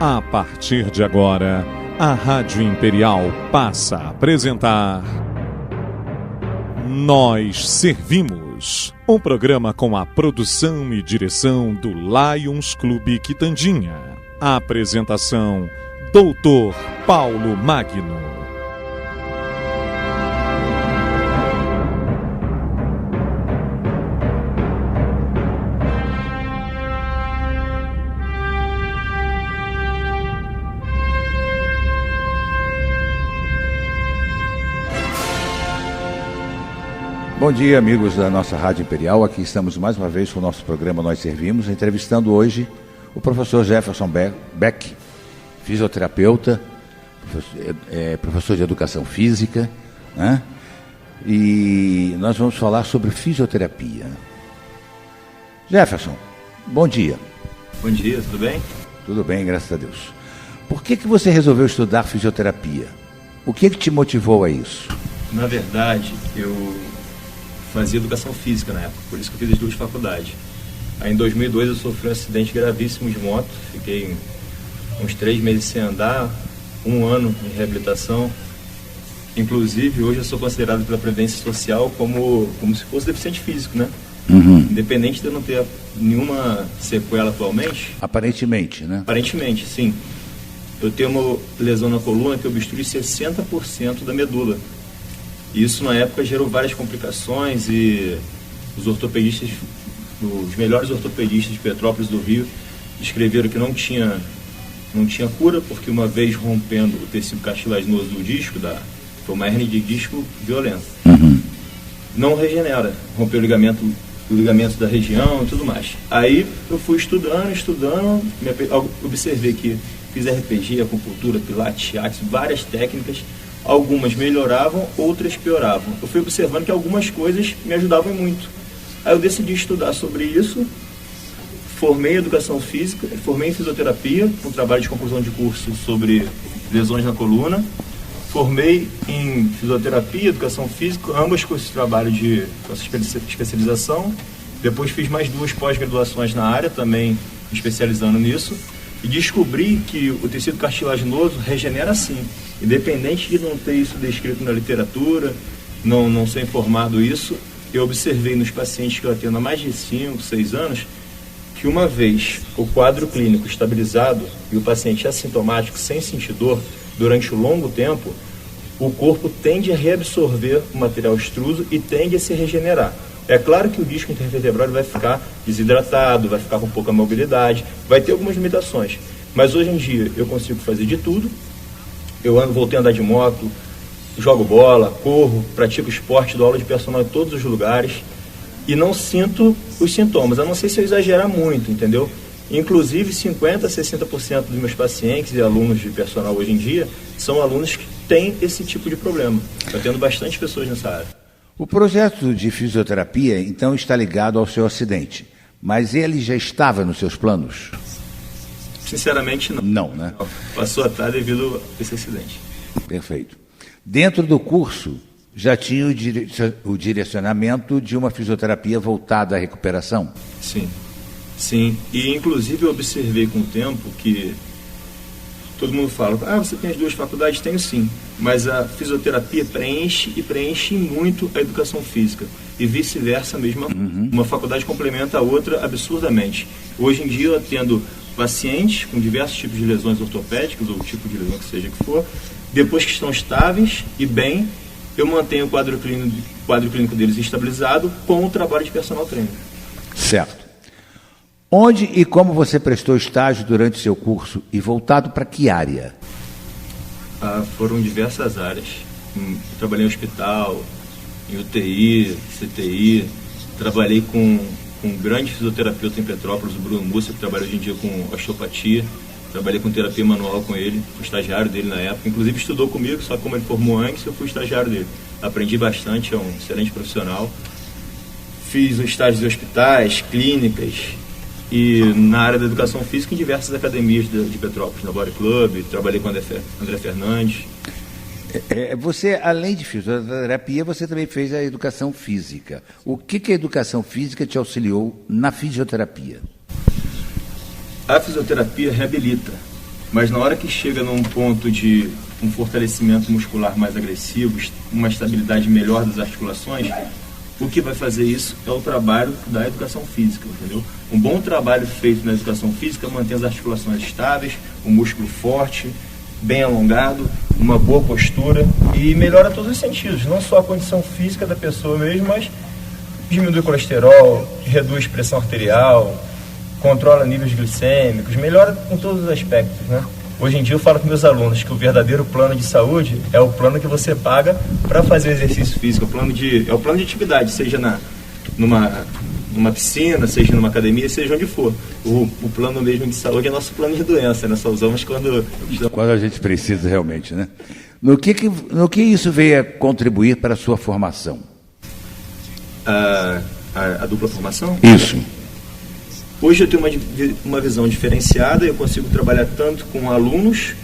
A partir de agora, a Rádio Imperial passa a apresentar Nós Servimos, um programa com a produção e direção do Lions Clube Quitandinha. A apresentação, Dr. Paulo Magno. Bom dia, amigos da nossa Rádio Imperial. Aqui estamos mais uma vez com o nosso programa Nós Servimos, entrevistando hoje o professor Jefferson Beck, fisioterapeuta, professor de educação física, né? E nós vamos falar sobre fisioterapia. Jefferson, bom dia. Bom dia, tudo bem? Tudo bem, graças a Deus. Por que você resolveu estudar fisioterapia? O que te motivou a isso? Na verdade, eu fazia educação física na época, por isso que eu fiz as duas faculdades. Aí em 2002 eu sofri um acidente gravíssimo de moto, fiquei uns 3 meses sem andar, 1 ano em reabilitação. Inclusive hoje eu sou considerado pela Previdência Social como se fosse deficiente físico, né? Uhum. Independente de eu não ter nenhuma sequela atualmente. Aparentemente, né? Aparentemente, sim. Eu tenho uma lesão na coluna que obstrui 60% da medula. Isso na época gerou várias complicações e os ortopedistas, os melhores ortopedistas de Petrópolis do Rio, descreveram que não tinha cura, porque uma vez rompendo o tecido cartilaginoso do disco, foi uma hernia de disco violenta. Uhum. Não regenera, rompeu o ligamento da região e tudo mais. Aí eu fui estudando, observei que fiz RPG, acupuntura, pilates, shiatsu, várias técnicas. Algumas melhoravam, outras pioravam. Eu fui observando que algumas coisas me ajudavam muito. Aí eu decidi estudar sobre isso, formei em educação física, formei em fisioterapia, com trabalho de conclusão de curso sobre lesões na coluna, formei em fisioterapia, educação física, ambas com esse trabalho com essa especialização. Depois fiz mais 2 pós-graduações na área, também me especializando nisso. E descobri que o tecido cartilaginoso regenera sim, independente de não ter isso descrito na literatura, não ser informado isso. Eu observei nos pacientes que eu atendo há mais de 5, 6 anos, que uma vez o quadro clínico estabilizado e o paciente assintomático, sem sentir dor, durante um longo tempo, o corpo tende a reabsorver o material extruso e tende a se regenerar. É claro que o disco intervertebral vai ficar desidratado, vai ficar com pouca mobilidade, vai ter algumas limitações. Mas hoje em dia eu consigo fazer de tudo. Eu voltei a andar de moto, jogo bola, corro, pratico esporte, dou aula de personal em todos os lugares e não sinto os sintomas, a não ser se eu exagerar muito, entendeu? Inclusive 50% a 60% dos meus pacientes e alunos de personal hoje em dia são alunos que têm esse tipo de problema. Eu atendo bastante pessoas nessa área. O projeto de fisioterapia, então, está ligado ao seu acidente, mas ele já estava nos seus planos? Sinceramente, não. Não, né? Passou a estar devido a esse acidente. Perfeito. Dentro do curso, já tinha o direcionamento de uma fisioterapia voltada à recuperação? Sim. Sim. E, inclusive, eu observei com o tempo que todo mundo fala, você tem as 2 faculdades? Tenho sim, mas a fisioterapia preenche muito a educação física e vice-versa mesmo. Uhum. Uma faculdade complementa a outra absurdamente. Hoje em dia eu atendo pacientes com diversos tipos de lesões ortopédicas ou tipo de lesão que seja que for, depois que estão estáveis e bem, eu mantenho o quadro clínico deles estabilizado com o trabalho de personal trainer. Certo. Onde e como você prestou estágio durante seu curso e voltado para que área? Foram diversas áreas. Trabalhei em hospital, em UTI, CTI, trabalhei com um grande fisioterapeuta em Petrópolis, o Bruno Múcia, que trabalha hoje em dia com osteopatia. Trabalhei com terapia manual com ele, fui estagiário dele na época. Inclusive estudou comigo, só que como ele formou antes, eu fui estagiário dele. Aprendi bastante, é um excelente profissional. Fiz estágios em hospitais, clínicas, e na área da educação física em diversas academias de Petrópolis, na Body Club, trabalhei com André Fernandes. Você, além de fisioterapia, você também fez a educação física. O que a educação física te auxiliou na fisioterapia? A fisioterapia reabilita, Mas na hora que chega num ponto de um fortalecimento muscular mais agressivo, uma estabilidade melhor das articulações, o que vai fazer isso é o trabalho da educação física, entendeu? Um bom trabalho feito na educação física mantém as articulações estáveis, o músculo forte, bem alongado, uma boa postura e melhora todos os sentidos, não só a condição física da pessoa mesmo, mas diminui o colesterol, reduz pressão arterial, controla níveis glicêmicos, melhora em todos os aspectos, né? Hoje em dia eu falo com meus alunos que o verdadeiro plano de saúde é o plano que você paga para fazer exercício físico, é o plano de atividade, seja numa piscina, seja numa academia, seja onde for. O plano mesmo de saúde é nosso plano de doença, né? Só usamos quando a gente precisa realmente, né? No que isso veio a contribuir para a sua formação? A dupla formação? Isso. Hoje eu tenho uma visão diferenciada, eu consigo trabalhar tanto com alunos,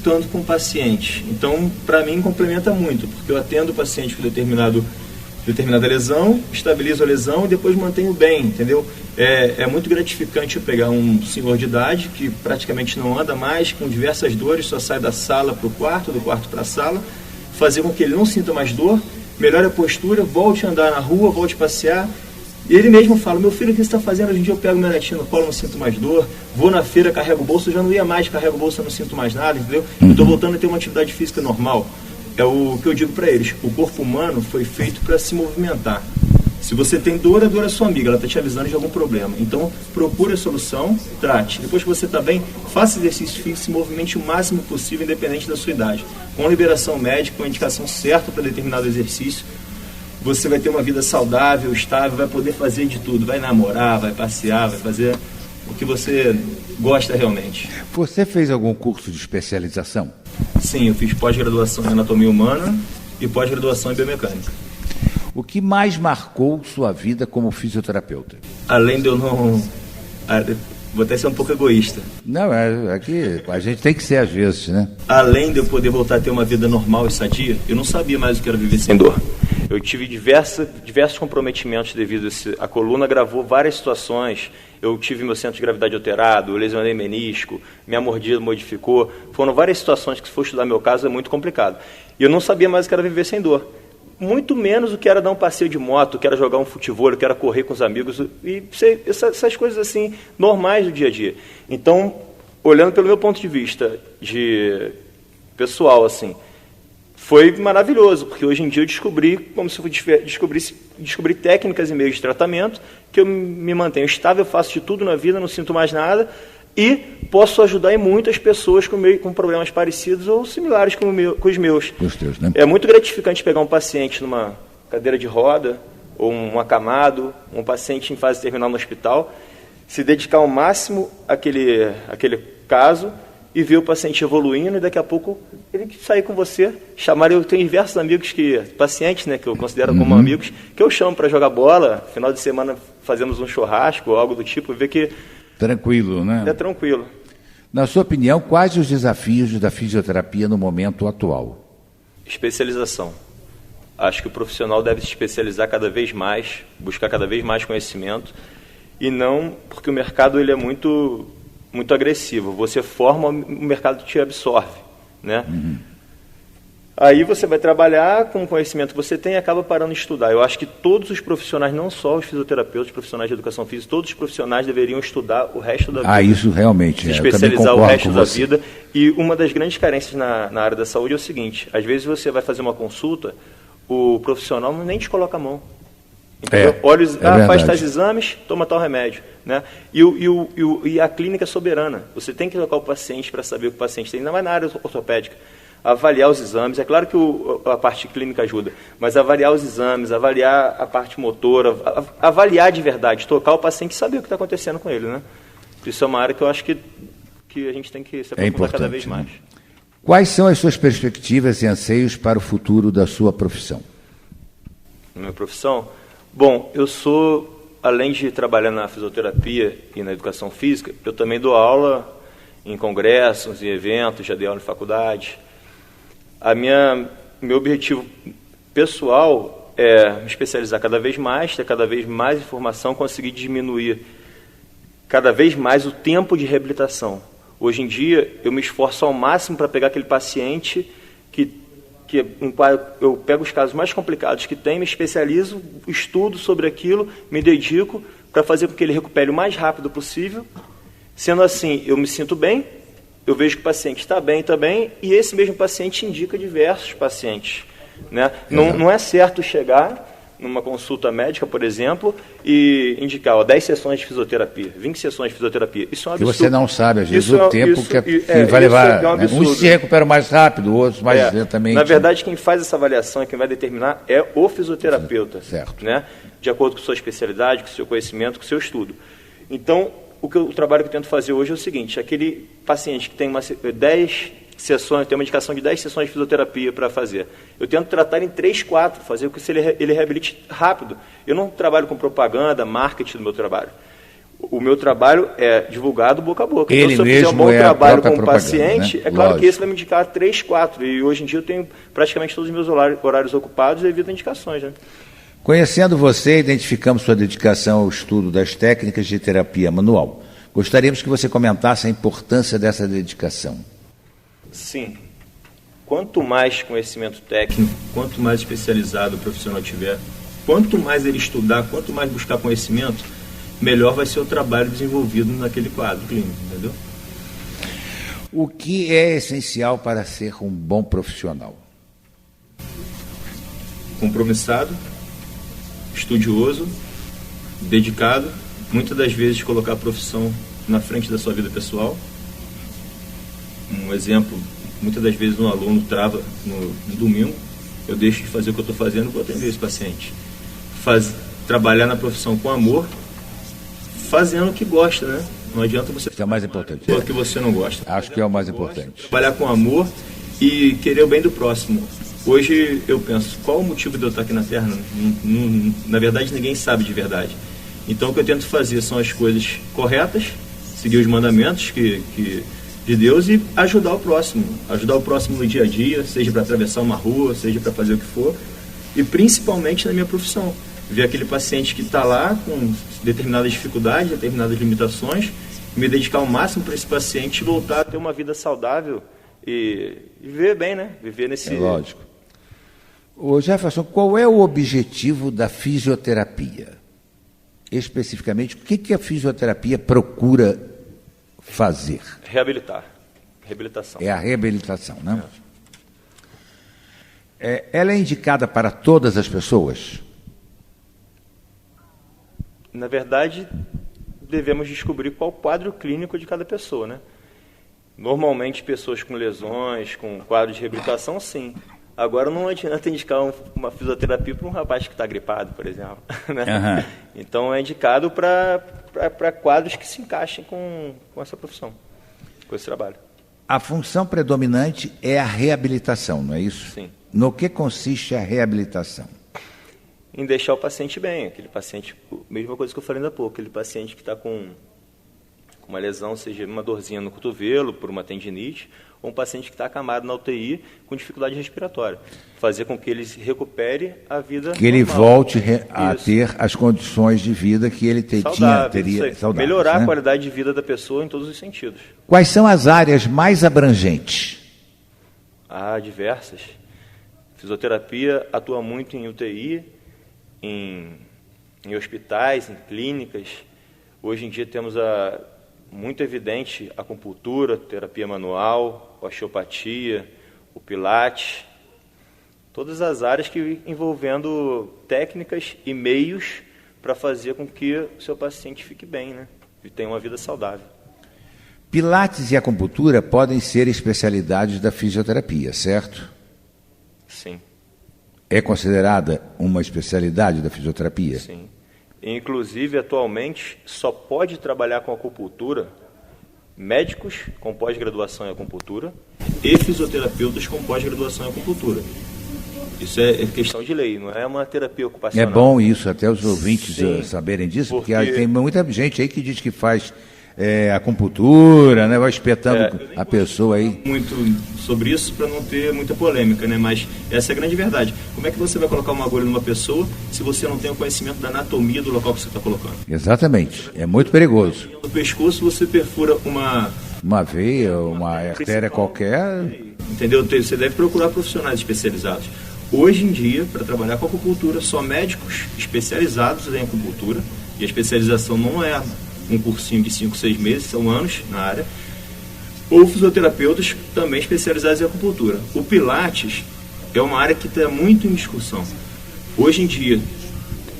tanto com pacientes. Então, para mim, complementa muito, porque eu atendo o paciente com determinada lesão, estabilizo a lesão e depois mantenho bem, entendeu? É muito gratificante eu pegar um senhor de idade que praticamente não anda mais, com diversas dores, só sai da sala para o quarto, do quarto para a sala, fazer com que ele não sinta mais dor, melhore a postura, volte a andar na rua, volte a passear. E ele mesmo fala, meu filho, o que você está fazendo? Hoje em dia eu pego meu netinho no colo, não sinto mais dor, vou na feira, carrego o bolso, eu já não ia mais, carrego o bolso, eu não sinto mais nada, entendeu? Eu estou voltando a ter uma atividade física normal. É o que eu digo para eles, o corpo humano foi feito para se movimentar. Se você tem dor, a dor é sua amiga, ela está te avisando de algum problema. Então, procure a solução, trate. Depois que você está bem, faça exercício físico, se movimente o máximo possível, independente da sua idade. Com liberação médica, com a indicação certa para determinado exercício, você vai ter uma vida saudável, estável, vai poder fazer de tudo. Vai namorar, vai passear, vai fazer o que você gosta realmente. Você fez algum curso de especialização? Sim, eu fiz pós-graduação em anatomia humana e pós-graduação em biomecânica. O que mais marcou sua vida como fisioterapeuta? Além de eu não... Vou até ser um pouco egoísta. Não, é que a gente tem que ser às vezes, né? Além de eu poder voltar a ter uma vida normal e sadia, eu não sabia mais o que era viver sem dor. Eu tive diversos comprometimentos devido a coluna gravou várias situações. Eu tive meu centro de gravidade alterado, eu lesionei menisco, minha mordida modificou. Foram várias situações que, se for estudar meu caso, é muito complicado. E eu não sabia mais o que era viver sem dor. Muito menos o que era dar um passeio de moto, o que era jogar um futebol, o que era correr com os amigos, e essas coisas assim, normais do dia a dia. Então, olhando pelo meu ponto de vista de pessoal, assim, foi maravilhoso, porque hoje em dia eu descobri, como se eu descobri técnicas e meios de tratamento, que eu me mantenho estável, faço de tudo na vida, não sinto mais nada, e posso ajudar em muitas pessoas com problemas parecidos ou similares com os meus. Deus, né? É muito gratificante pegar um paciente numa cadeira de roda, ou um acamado, um paciente em fase terminal no hospital, se dedicar ao máximo àquele caso e ver o paciente evoluindo e daqui a pouco ele sair com você, chamar. Eu tenho diversos amigos pacientes, né, que eu considero como amigos, que eu chamo para jogar bola, final de semana fazemos um churrasco ou algo do tipo, ver que tranquilo, né? É tranquilo. Na sua opinião, quais os desafios da fisioterapia no momento atual? Especialização. Acho que o profissional deve se especializar cada vez mais, buscar cada vez mais conhecimento, e não porque o mercado ele é muito agressivo. Você forma, o mercado te absorve, né? Aí você vai trabalhar com o conhecimento que você tem e acaba parando de estudar. Eu acho que todos os profissionais, não só os fisioterapeutas, os profissionais de educação física, todos os profissionais deveriam estudar o resto da vida. Isso realmente. Se especializar o resto da vida. E uma das grandes carências na área da saúde é o seguinte: às vezes você vai fazer uma consulta, o profissional nem te coloca a mão. Faz tais exames, toma tal remédio, né? E a clínica é soberana. Você tem que colocar o paciente para saber o que o paciente tem, ainda mais na área ortopédica. Avaliar os exames, é claro que a parte clínica ajuda, mas avaliar os exames, avaliar a parte motora, avaliar de verdade, tocar o paciente e saber o que está acontecendo com ele, né? Isso é uma área que eu acho que a gente tem que se aprofundar cada vez mais. Quais são as suas perspectivas e anseios para o futuro da sua profissão? Na minha profissão? Bom, eu sou, além de trabalhar na fisioterapia e na educação física, eu também dou aula em congressos, em eventos, já dei aula em faculdade. Meu objetivo pessoal é me especializar cada vez mais, ter cada vez mais informação, conseguir diminuir cada vez mais o tempo de reabilitação. Hoje em dia, eu me esforço ao máximo para pegar aquele paciente eu pego os casos mais complicados que tem, me especializo, estudo sobre aquilo, me dedico para fazer com que ele recupere o mais rápido possível. Sendo assim, eu me sinto bem, eu vejo que o paciente está bem também, e esse mesmo paciente indica diversos pacientes, né? Não é certo chegar numa consulta médica, por exemplo, e indicar 10 sessões de fisioterapia, 20 sessões de fisioterapia. Isso é um absurdo. Que você não sabe, às vezes, o tempo que vai levar. É um absurdo. Uns se recuperam mais rápido, outros mais lentamente. Na verdade, quem faz essa avaliação e quem vai determinar é o fisioterapeuta. Certo. Né? De acordo com sua especialidade, com o seu conhecimento, com o seu estudo. Então, o trabalho que eu tento fazer hoje é o seguinte: aquele paciente que tem 10 sessões, tem uma indicação de 10 sessões de fisioterapia para fazer. Eu tento tratar em 3, 4, fazer com que ele reabilite rápido. Eu não trabalho com propaganda, marketing do meu trabalho. O meu trabalho é divulgado boca a boca. Ele então, se eu fizer um bom trabalho com o paciente, é claro que esse vai me indicar 3, 4. E hoje em dia eu tenho praticamente todos os meus horários ocupados devido a indicações, né? Conhecendo você, identificamos sua dedicação ao estudo das técnicas de terapia manual. Gostaríamos que você comentasse a importância dessa dedicação. Sim. Quanto mais conhecimento técnico, quanto mais especializado o profissional tiver, quanto mais ele estudar, quanto mais buscar conhecimento, melhor vai ser o trabalho desenvolvido naquele quadro clínico, entendeu? O que é essencial para ser um bom profissional? Compromissado, estudioso, dedicado, muitas das vezes colocar a profissão na frente da sua vida pessoal. Um exemplo, muitas das vezes um aluno trava no domingo, eu deixo de fazer o que eu estou fazendo para atender esse paciente. Trabalhar na profissão com amor, fazendo o que gosta, né? Não adianta você Isso é o mais importante. o que você não gosta. Acho que é o mais importante. Trabalhar com amor e querer o bem do próximo. Hoje eu penso, qual o motivo de eu estar aqui na Terra? Na verdade, ninguém sabe de verdade. Então o que eu tento fazer são as coisas corretas, seguir os mandamentos de Deus e ajudar o próximo no dia a dia, seja para atravessar uma rua, seja para fazer o que for, e principalmente na minha profissão, ver aquele paciente que está lá com determinadas dificuldades, determinadas limitações, me dedicar ao máximo para esse paciente voltar a ter uma vida saudável e viver bem, né? Viver nesse... É lógico. Ô Jefferson, qual é o objetivo da fisioterapia? Especificamente, o que a fisioterapia procura fazer? Reabilitação. É a reabilitação, né? Ela é indicada para todas as pessoas? Na verdade, devemos descobrir qual o quadro clínico de cada pessoa, né? Normalmente, pessoas com lesões, com quadro de reabilitação, sim. Agora, não adianta indicar uma fisioterapia para um rapaz que está gripado, por exemplo. Né? Uhum. Então, é indicado para quadros que se encaixem com essa profissão, com esse trabalho. A função predominante é a reabilitação, não é isso? Sim. No que consiste a reabilitação? Em deixar o paciente bem. Aquele paciente, mesma coisa que eu falei ainda há pouco, aquele paciente que está com uma lesão, seja uma dorzinha no cotovelo, por uma tendinite, ou um paciente que está acamado na UTI com dificuldade respiratória. Fazer com que ele recupere a vida que ele normal. Volte a ter as condições de vida que ele teria. Saudáveis, melhorar, né? A qualidade de vida da pessoa em todos os sentidos. Quais são as áreas mais abrangentes? Há diversas. Fisioterapia atua muito em UTI, em hospitais, em clínicas. Hoje em dia temos muito evidente a acupuntura, terapia manual, osteopatia, o pilates, todas as áreas que envolvendo técnicas e meios para fazer com que o seu paciente fique bem, né? E tenha uma vida saudável. Pilates e acupuntura podem ser especialidades da fisioterapia, certo? Sim. É considerada uma especialidade da fisioterapia? Sim. Inclusive, atualmente, só pode trabalhar com acupuntura médicos com pós-graduação em acupuntura e fisioterapeutas com pós-graduação em acupuntura. Isso é questão de lei, não é uma terapia ocupacional. É bom isso, até os ouvintes saberem disso, porque tem muita gente aí que diz que faz acupuntura, né, vai espetando a pessoa aí. Muito sobre isso para não ter muita polêmica, né? Mas essa é a grande verdade. Como é que você vai colocar uma agulha numa pessoa se você não tem o conhecimento da anatomia do local que você está colocando? Exatamente, é muito perigoso. No pescoço você perfura Uma veia, uma artéria qualquer. Entendeu? Você deve procurar profissionais especializados. Hoje em dia, para trabalhar com acupuntura, só médicos especializados em acupuntura, e a especialização não é um cursinho de 5, 6 meses, são anos na área, ou fisioterapeutas também especializados em acupuntura. O Pilates é uma área que está muito em discussão. Hoje em dia,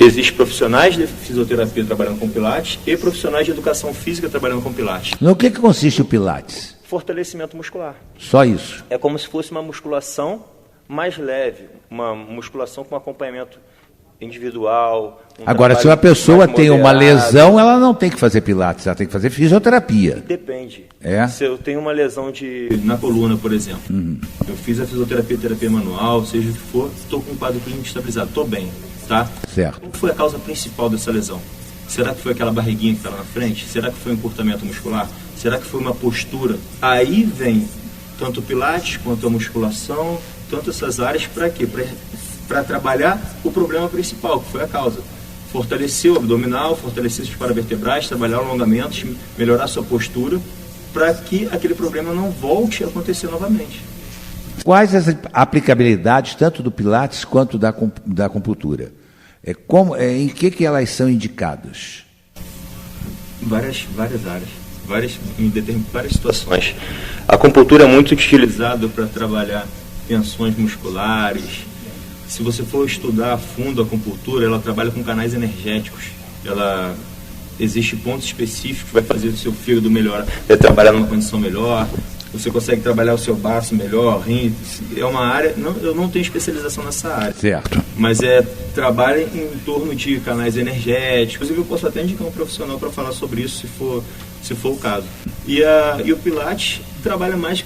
existem profissionais de fisioterapia trabalhando com Pilates e profissionais de educação física trabalhando com Pilates. No que consiste o Pilates? Fortalecimento muscular. Só isso? É como se fosse uma musculação mais leve, uma musculação com acompanhamento individual. Agora, se uma pessoa tem uma lesão, ela não tem que fazer Pilates, ela tem que fazer fisioterapia. Depende. É? Se eu tenho uma lesão na coluna, por exemplo, eu fiz a fisioterapia, terapia manual, seja o que for, estou com um quadro clínico estabilizado, estou bem, tá? Certo. Qual foi a causa principal dessa lesão? Será que foi aquela barriguinha que está lá na frente? Será que foi um encurtamento muscular? Será que foi uma postura? Aí vem tanto o Pilates quanto a musculação, tanto essas áreas para quê? Para trabalhar o problema principal, que foi a causa. Fortalecer o abdominal, fortalecer os paravertebrais, trabalhar alongamentos, melhorar sua postura, para que aquele problema não volte a acontecer novamente. Quais as aplicabilidades tanto do Pilates quanto da acupuntura? Em que elas são indicadas? Várias áreas, várias situações. A acupuntura é muito utilizada para trabalhar tensões musculares. Se você for estudar a fundo a acupuntura, ela trabalha com canais energéticos. Existe pontos específicos que vai fazer o seu fígado melhorar, trabalhar numa condição melhor. Você consegue trabalhar o seu baço melhor, rim. É uma área, eu não tenho especialização nessa área. Certo. Mas trabalha em torno de canais energéticos. Inclusive eu posso até indicar um profissional para falar sobre isso, se for o caso. E o Pilates trabalha mais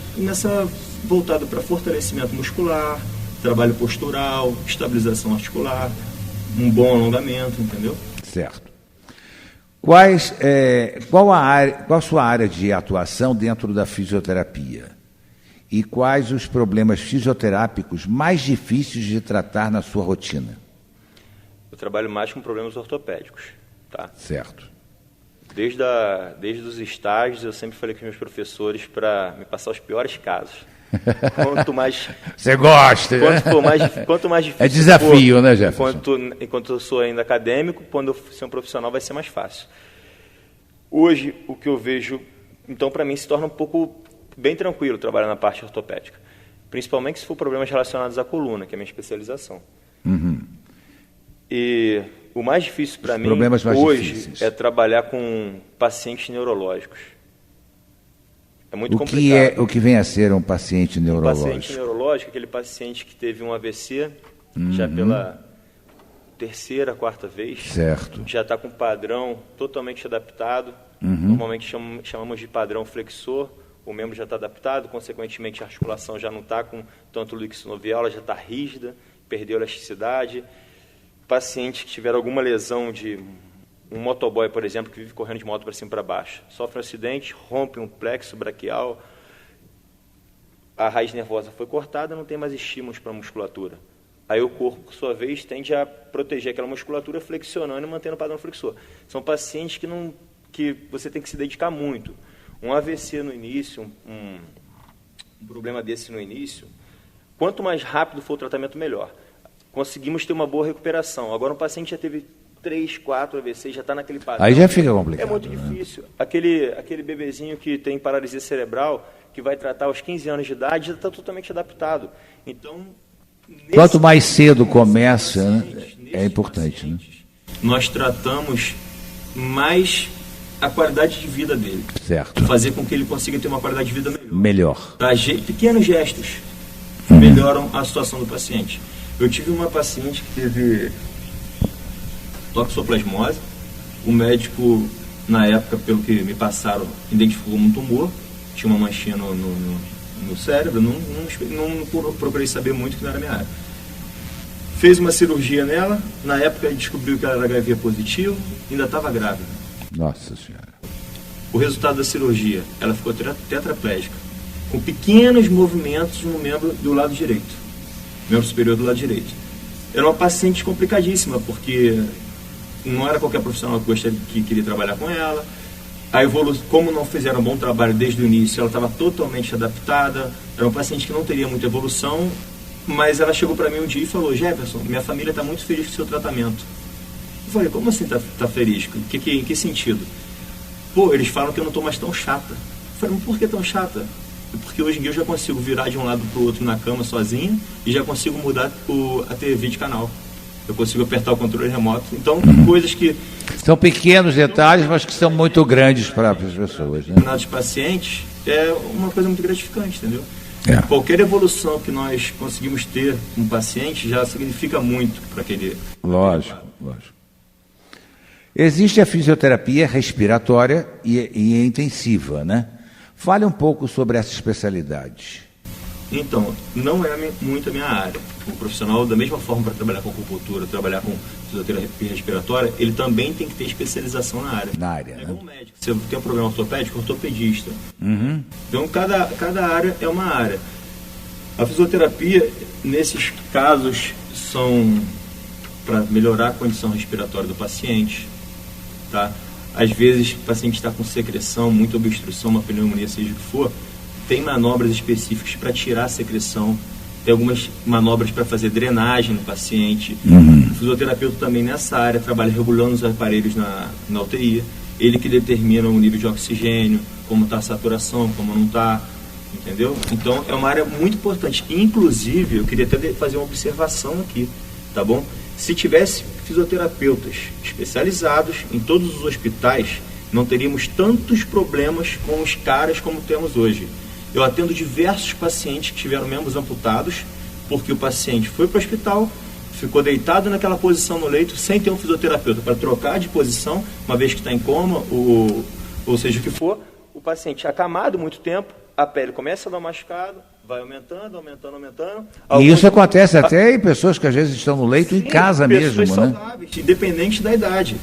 voltado para fortalecimento muscular, trabalho postural, estabilização articular, um bom alongamento, entendeu? Certo. Qual a sua área de atuação dentro da fisioterapia? E quais os problemas fisioterápicos mais difíceis de tratar na sua rotina? Eu trabalho mais com problemas ortopédicos, tá? Certo. Desde os estágios, eu sempre falei com os meus professores para me passar os piores casos. Quanto mais... Você gosta, né? Quanto mais difícil... É desafio, né, Jefferson? Enquanto eu sou ainda acadêmico, quando eu ser um profissional vai ser mais fácil. Hoje, o que eu vejo... Então, para mim, se torna um pouco bem tranquilo trabalhar na parte ortopédica. Principalmente se for problemas relacionados à coluna, que é a minha especialização. Uhum. E o mais difícil para mim hoje é trabalhar com pacientes neurológicos. É muito complicado. O que vem a ser um paciente neurológico? Um paciente neurológico, aquele paciente que teve um AVC, já pela terceira, quarta vez. Certo. Já está com um padrão totalmente adaptado. Normalmente chamamos de padrão flexor. O membro já está adaptado, consequentemente a articulação já não está com tanto líquido sinovial, ela já está rígida, perdeu elasticidade. Pacientes que tiveram alguma lesão de um motoboy, por exemplo, que vive correndo de moto para cima e para baixo, sofre um acidente, rompe um plexo braquial, a raiz nervosa foi cortada, não tem mais estímulos para a musculatura. Aí o corpo, por sua vez, tende a proteger aquela musculatura flexionando e mantendo o padrão flexor. São pacientes que você tem que se dedicar muito. Um AVC no início, um problema desse no início, quanto mais rápido for o tratamento, melhor. Conseguimos ter uma boa recuperação. Agora um paciente já teve 3, 4 AVC, já está naquele padrão. Aí já fica complicado. É muito difícil. Aquele bebezinho que tem paralisia cerebral, que vai tratar aos 15 anos de idade, já está totalmente adaptado. Então, quanto mais cedo começa, é importante. Né? Nós tratamos mais a qualidade de vida dele. Certo. Fazer com que ele consiga ter uma qualidade de vida melhor. Tá? Pequenos gestos melhoram a situação do paciente. Eu tive uma paciente que teve toxoplasmose. O médico, na época, pelo que me passaram, identificou um tumor. Tinha uma manchinha no cérebro. Não procurei saber muito, que não era minha área. Fez uma cirurgia nela. Na época, ele descobriu que ela era HIV positivo. Ainda estava grávida. Nossa Senhora. O resultado da cirurgia, ela ficou tetraplégica, com pequenos movimentos no membro do lado direito, membro superior do lado direito. Era uma paciente complicadíssima, porque não era qualquer profissional que queria trabalhar com ela. como não fizeram um bom trabalho desde o início, ela estava totalmente adaptada, era um paciente que não teria muita evolução, mas ela chegou para mim um dia e falou: Jefferson, minha família está muito feliz com o seu tratamento. Eu falei: como assim tá feliz? Em que sentido? Pô, eles falam que eu não estou mais tão chata. Eu falei: mas por que tão chata? Porque hoje em dia eu já consigo virar de um lado para o outro na cama sozinho e já consigo mudar a TV de canal. Eu consigo apertar o controle remoto. Então, coisas que... São pequenos detalhes, mas que são muito grandes para as pessoas, né? Determinados pacientes é uma coisa muito gratificante, entendeu? Qualquer evolução que nós conseguimos ter com um paciente já significa muito para aquele... Lógico. Existe a fisioterapia respiratória e intensiva, né? Fale um pouco sobre essa especialidade. Então, não é muito a minha área. O profissional, da mesma forma para trabalhar com acupuntura, trabalhar com fisioterapia respiratória, ele também tem que ter especialização na área. É como médico. Se você tem um problema ortopédico, ortopedista. Uhum. Então, cada área é uma área. A fisioterapia, nesses casos, são para melhorar a condição respiratória do paciente. Tá? Às vezes, o paciente está com secreção, muita obstrução, uma pneumonia, seja o que for, tem manobras específicas para tirar a secreção, tem algumas manobras para fazer drenagem no paciente. O fisioterapeuta também nessa área trabalha regulando os aparelhos na UTI, ele que determina o nível de oxigênio, como está a saturação, como não está, entendeu? Então é uma área muito importante. Inclusive, eu queria até fazer uma observação aqui, tá bom? Se tivesse fisioterapeutas especializados em todos os hospitais, não teríamos tantos problemas com os caras como temos hoje. Eu atendo diversos pacientes que tiveram membros amputados, porque o paciente foi para o hospital, ficou deitado naquela posição no leito, sem ter um fisioterapeuta para trocar de posição, uma vez que está em coma, ou seja o que for, o paciente acamado muito tempo, a pele começa a dar machucado, vai aumentando. E isso acontece até em pessoas que às vezes estão no leito, sim, em casa mesmo, né? Saudáveis, independente da idade.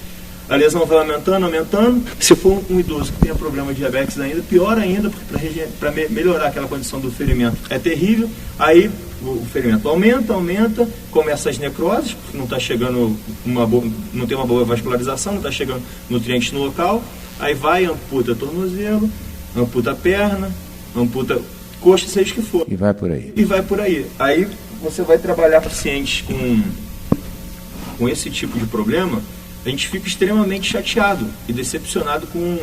A lesão vai aumentando. Se for um idoso que tenha problema de diabetes ainda, pior ainda, porque para melhorar aquela condição do ferimento é terrível. Aí o ferimento aumenta, começa as necroses, porque não está chegando não tem uma boa vascularização, não está chegando nutrientes no local. Aí amputa tornozelo, amputa a perna, amputa coxa, seja o que for. E vai por aí. Aí você vai trabalhar pacientes com esse tipo de problema. A gente fica extremamente chateado e decepcionado com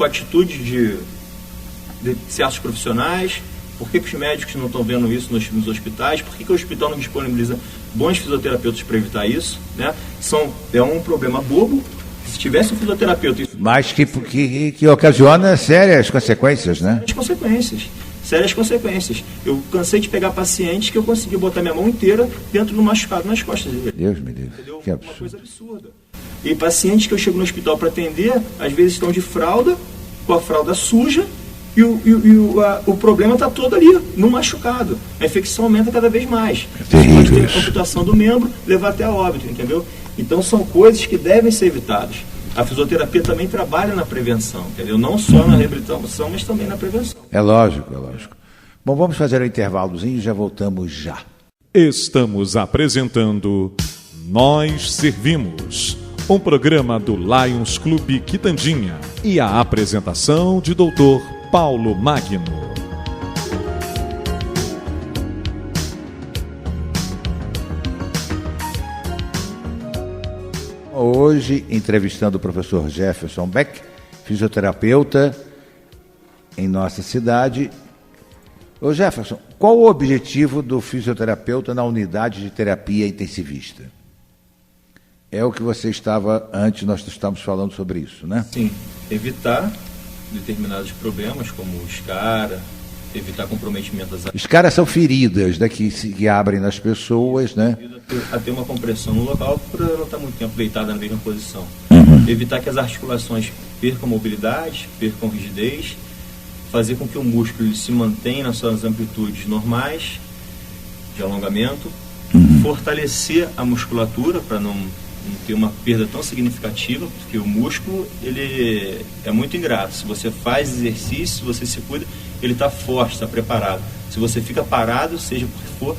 a atitude de certos profissionais. Por que os médicos não estão vendo isso nos hospitais? Por que o hospital não disponibiliza bons fisioterapeutas para evitar isso? Né? É um problema bobo. Se tivesse um fisioterapeuta... Mas que ocasiona sérias consequências, né? Sérias consequências. Eu cansei de pegar pacientes que eu consegui botar minha mão inteira dentro do machucado nas costas dele. Deus me livre. Entendeu? Que Uma absurdo. coisa absurda. E pacientes que eu chego no hospital para atender, às vezes estão de fralda, com a fralda suja, e o problema está todo ali, no machucado. A infecção aumenta cada vez mais. Pode ter a amputação do membro, levar até a óbito, entendeu? Então são coisas que devem ser evitadas. A fisioterapia também trabalha na prevenção, entendeu? Não só na reabilitação, mas também na prevenção. É lógico. Bom, vamos fazer um intervalozinho e já voltamos já. Estamos apresentando Nós Servimos, um programa do Lions Clube Quitandinha e a apresentação de Dr. Paulo Magno. Hoje, entrevistando o professor Jefferson Beck, fisioterapeuta em nossa cidade. Ô Jefferson, qual o objetivo do fisioterapeuta na unidade de terapia intensivista? É o que você estava antes, nós estávamos falando sobre isso, né? Sim, evitar determinados problemas, como escara, evitar comprometimento das... Escaras são feridas, né, que abrem nas pessoas, né? A ter uma compressão no local por ela estar muito tempo deitada na mesma posição. Evitar que as articulações percam mobilidade, percam rigidez, fazer com que o músculo se mantenha nas suas amplitudes normais de alongamento, fortalecer a musculatura para não ter uma perda tão significativa, porque o músculo ele é muito ingrato. Se você faz exercício, se você se cuida, ele está forte, está preparado. Se você fica parado, seja por que for,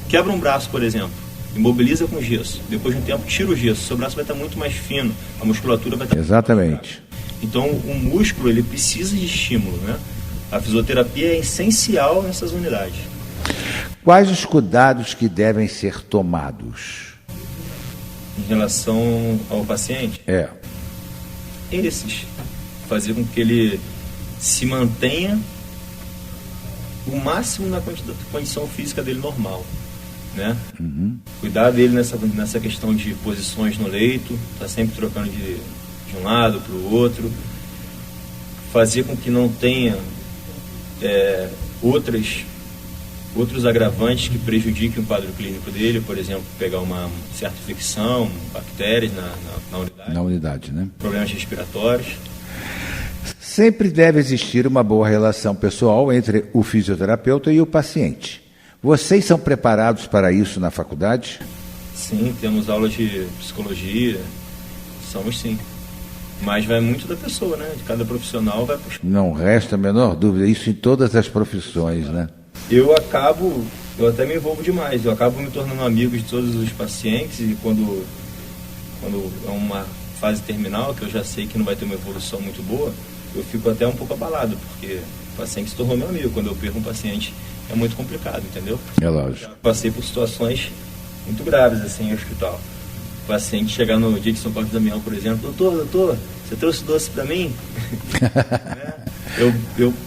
quebra um braço, por exemplo, imobiliza com gesso, depois de um tempo tira o gesso, seu braço vai estar muito mais fino, a musculatura vai estar... Exatamente. Então, o músculo, ele precisa de estímulo, né? A fisioterapia é essencial nessas unidades. Quais os cuidados que devem ser tomados? Em relação ao paciente? Esses. Fazer com que ele se mantenha o máximo na condição física dele normal, né? Cuidar dele nessa questão de posições no leito, tá sempre trocando de um lado para o outro, fazer com que não tenha outros agravantes que prejudiquem o quadro clínico dele, por exemplo, pegar uma certa infecção, bactérias na unidade, né? Problemas respiratórios. Sempre deve existir uma boa relação pessoal entre o fisioterapeuta e o paciente. Vocês são preparados para isso na faculdade? Sim, temos aulas de psicologia, somos sim. Mas vai muito da pessoa, né? De cada profissional vai puxar. Não resta a menor dúvida, isso em todas as profissões, né? Eu até me envolvo demais, eu acabo me tornando amigo de todos os pacientes e quando é uma fase terminal, que eu já sei que não vai ter uma evolução muito boa, eu fico até um pouco abalado, porque o paciente se tornou meu amigo. Quando eu perco um paciente é muito complicado, entendeu? É lógico. Eu passei por situações muito graves assim no hospital. O paciente chegar no dia de São Paulo de Damião, por exemplo, doutor, você trouxe doce para mim?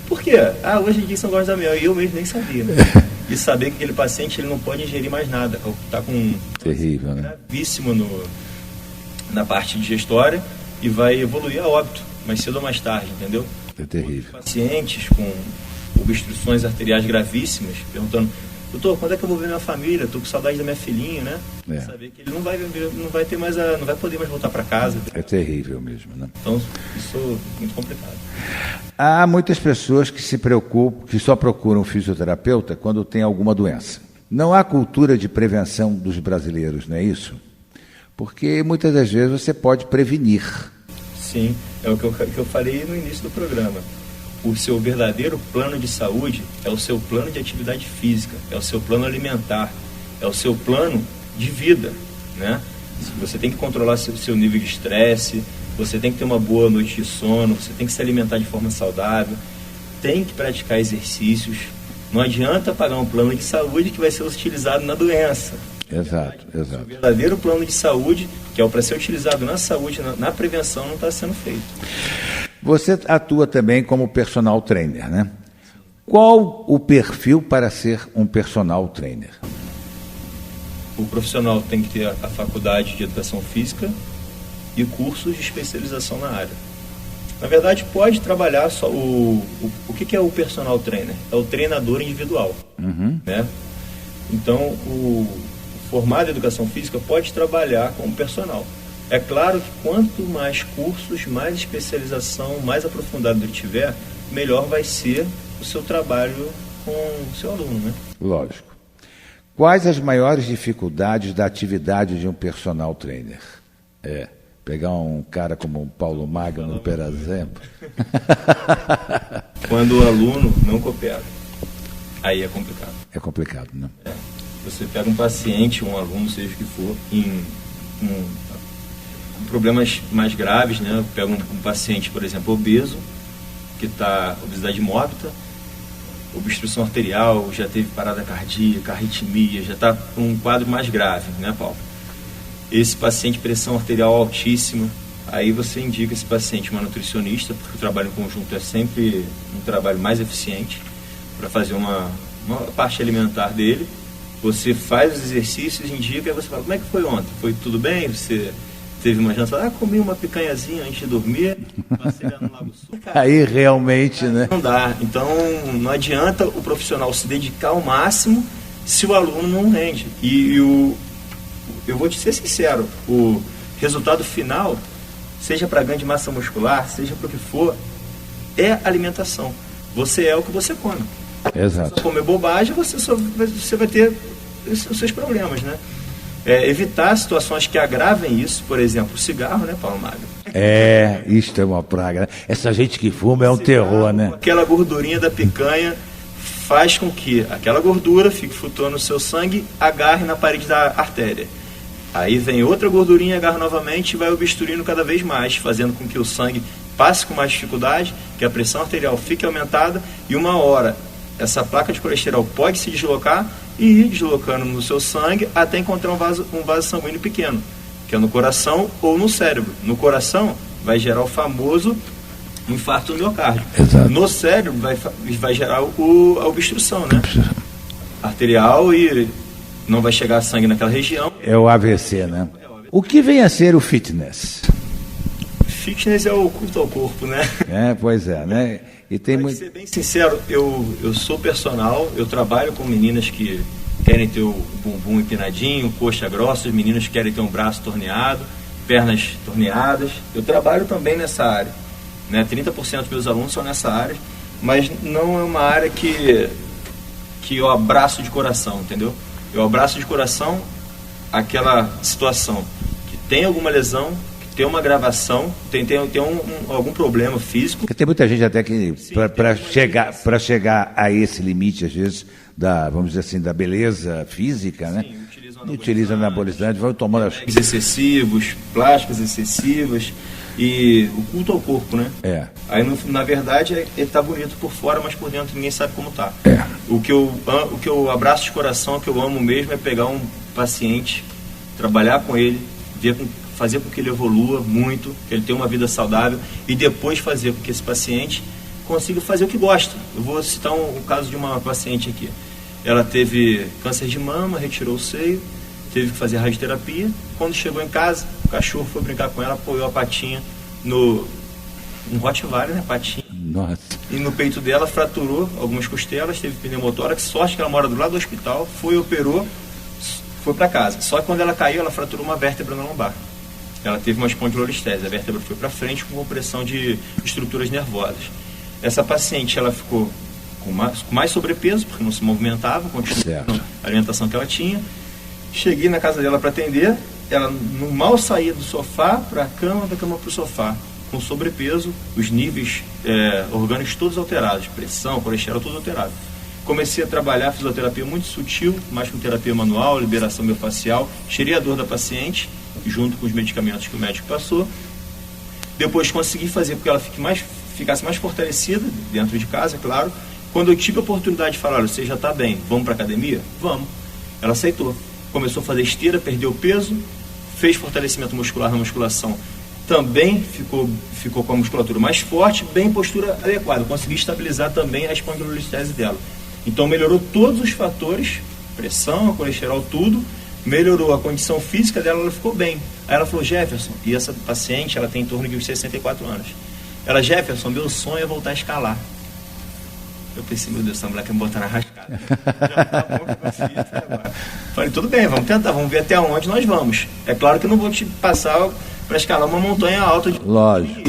Por quê? Hoje é dia de São Paulo de Damião, e eu mesmo nem sabia, né? E saber que aquele paciente ele não pode ingerir mais nada, está com terrível, né? Gravíssimo na parte digestória e vai evoluir a óbito, mais cedo ou mais tarde, entendeu? É terrível. Pacientes com obstruções arteriais gravíssimas, perguntando: doutor, quando é que eu vou ver minha família? Estou com saudade da minha filhinha, né? Saber que ele não vai poder mais voltar para casa. É terrível mesmo, né? Então, isso é muito complicado. Há muitas pessoas que se preocupam, que só procuram um fisioterapeuta quando tem alguma doença. Não há cultura de prevenção dos brasileiros, não é isso? Porque muitas das vezes você pode prevenir. Sim, é o que eu falei no início do programa. O seu verdadeiro plano de saúde é o seu plano de atividade física, é o seu plano alimentar, é o seu plano de vida, né? Você tem que controlar seu nível de estresse, você tem que ter uma boa noite de sono, você tem que se alimentar de forma saudável, tem que praticar exercícios. Não adianta pagar um plano de saúde que vai ser utilizado na doença. Exato. O verdadeiro plano de saúde, que é para ser utilizado na saúde, na prevenção, não está sendo feito. Você atua também como personal trainer, né? Qual o perfil para ser um personal trainer? O profissional tem que ter a faculdade de educação física e cursos de especialização na área. Na verdade, pode trabalhar só o que é o personal trainer? É o treinador individual, né? Então, o formado em educação física pode trabalhar como personal. É claro que quanto mais cursos, mais especialização, mais aprofundado ele tiver, melhor vai ser o seu trabalho com o seu aluno, né? Lógico. Quais as maiores dificuldades da atividade de um personal trainer? Pegar um cara como o Paulo Magno, por exemplo. Quando o aluno não coopera, aí é complicado. É complicado, né? Você pega um paciente, um aluno, seja o que for, com problemas mais graves, né? Pega um paciente, por exemplo, obeso, que está obesidade mórbida, obstrução arterial, já teve parada cardíaca, arritmia, já está com um quadro mais grave, né, Paulo? Esse paciente, pressão arterial altíssima, aí você indica esse paciente uma nutricionista, porque o trabalho em conjunto é sempre um trabalho mais eficiente para fazer uma parte alimentar dele. Você faz os exercícios, indica, e você fala: como é que foi ontem? Foi tudo bem? Você teve uma janta? Comi uma picanhazinha antes de dormir, passei lá no Lago Sul. Aí realmente, né? Não dá. Então, não adianta o profissional se dedicar ao máximo se o aluno não rende. Eu vou te ser sincero, o resultado final, seja para ganho de massa muscular, seja para o que for, é alimentação. Você é o que você come. Exato. Se você comer bobagem, você vai ter os seus problemas, né? Evitar situações que agravem isso, por exemplo, o cigarro, né, Paulo Magno? Isto é uma praga, né? Essa gente que fuma é um terror, né? Aquela gordurinha da picanha faz com que aquela gordura fique flutuando no seu sangue, agarre na parede da artéria. Aí vem outra gordurinha, agarra novamente e vai obstruindo cada vez mais, fazendo com que o sangue passe com mais dificuldade, que a pressão arterial fique aumentada e uma hora essa placa de colesterol pode se deslocar e ir deslocando no seu sangue até encontrar um vaso sanguíneo pequeno, que é no coração ou no cérebro. No coração vai gerar o famoso infarto do miocárdio. Exato. No cérebro vai gerar a obstrução, né? Arterial, e não vai chegar sangue naquela região. É o AVC, né? O que vem a ser o fitness? Fitness é o culto ao corpo, né? Pois é, né? E tem Pra ser bem sincero, eu sou personal, eu trabalho com meninas que querem ter o bumbum empinadinho, coxa grossa, os meninos que querem ter um braço torneado, pernas torneadas. Eu trabalho também nessa área, né? 30% dos meus alunos são nessa área, mas não é uma área que eu abraço de coração, entendeu? Eu abraço de coração aquela situação que tem alguma lesão, tem uma gravação, tem algum problema físico. Porque tem muita gente até que, para chegar a esse limite, às vezes, vamos dizer assim, da beleza física, né? Utiliza anabolizante, vai tomando as... excessivos, plásticas excessivas e o culto ao corpo, né? Aí, na verdade, ele tá bonito por fora, mas por dentro ninguém sabe como tá. O que eu abraço de coração, o que eu amo mesmo é pegar um paciente, trabalhar com ele, fazer com que ele evolua muito, que ele tenha uma vida saudável e depois fazer com que esse paciente consiga fazer o que gosta. Eu vou citar o caso de uma paciente aqui. Ela teve câncer de mama, retirou o seio, teve que fazer radioterapia. Quando chegou em casa, o cachorro foi brincar com ela, apoiou a patinha no Rottweiler, né, patinha. Nossa. E no peito dela fraturou algumas costelas, teve pneumotórax, sorte que ela mora do lado do hospital, operou, foi para casa. Só que quando ela caiu, ela fraturou uma vértebra na lombar. Ela teve uma espondilolistese, a vértebra foi para frente com compressão de estruturas nervosas. Essa paciente, ela ficou com mais sobrepeso, porque não se movimentava, continuou a alimentação que ela tinha. Cheguei na casa dela para atender, ela não mal saía do sofá para a cama, da cama para o sofá, com sobrepeso, os níveis orgânicos todos alterados, pressão, colesterol, tudo alterado. Comecei a trabalhar fisioterapia muito sutil, mais com terapia manual, liberação miofascial, tirei a dor da paciente, junto com os medicamentos que o médico passou. Depois consegui fazer com que ela ficasse mais fortalecida dentro de casa, é claro. Quando eu tive a oportunidade de falar, olha, você já está bem, vamos para a academia? Vamos. Ela aceitou. Começou a fazer esteira, perdeu peso, fez fortalecimento muscular na musculação. Também ficou com a musculatura mais forte, bem postura adequada. Consegui estabilizar também a espondilolistese dela. Então melhorou todos os fatores, pressão, colesterol, tudo. Melhorou a condição física dela, ela ficou bem. Aí ela falou, Jefferson, e essa paciente, ela tem em torno de uns 64 anos. Ela, Jefferson, meu sonho é voltar a escalar. Eu pensei, meu Deus, essa mulher quer me botar na rascada. Já tá bom que eu consegui até agora. Falei, tudo bem, vamos tentar, vamos ver até onde nós vamos. É claro que eu não vou te passar para escalar uma montanha alta. Lógico.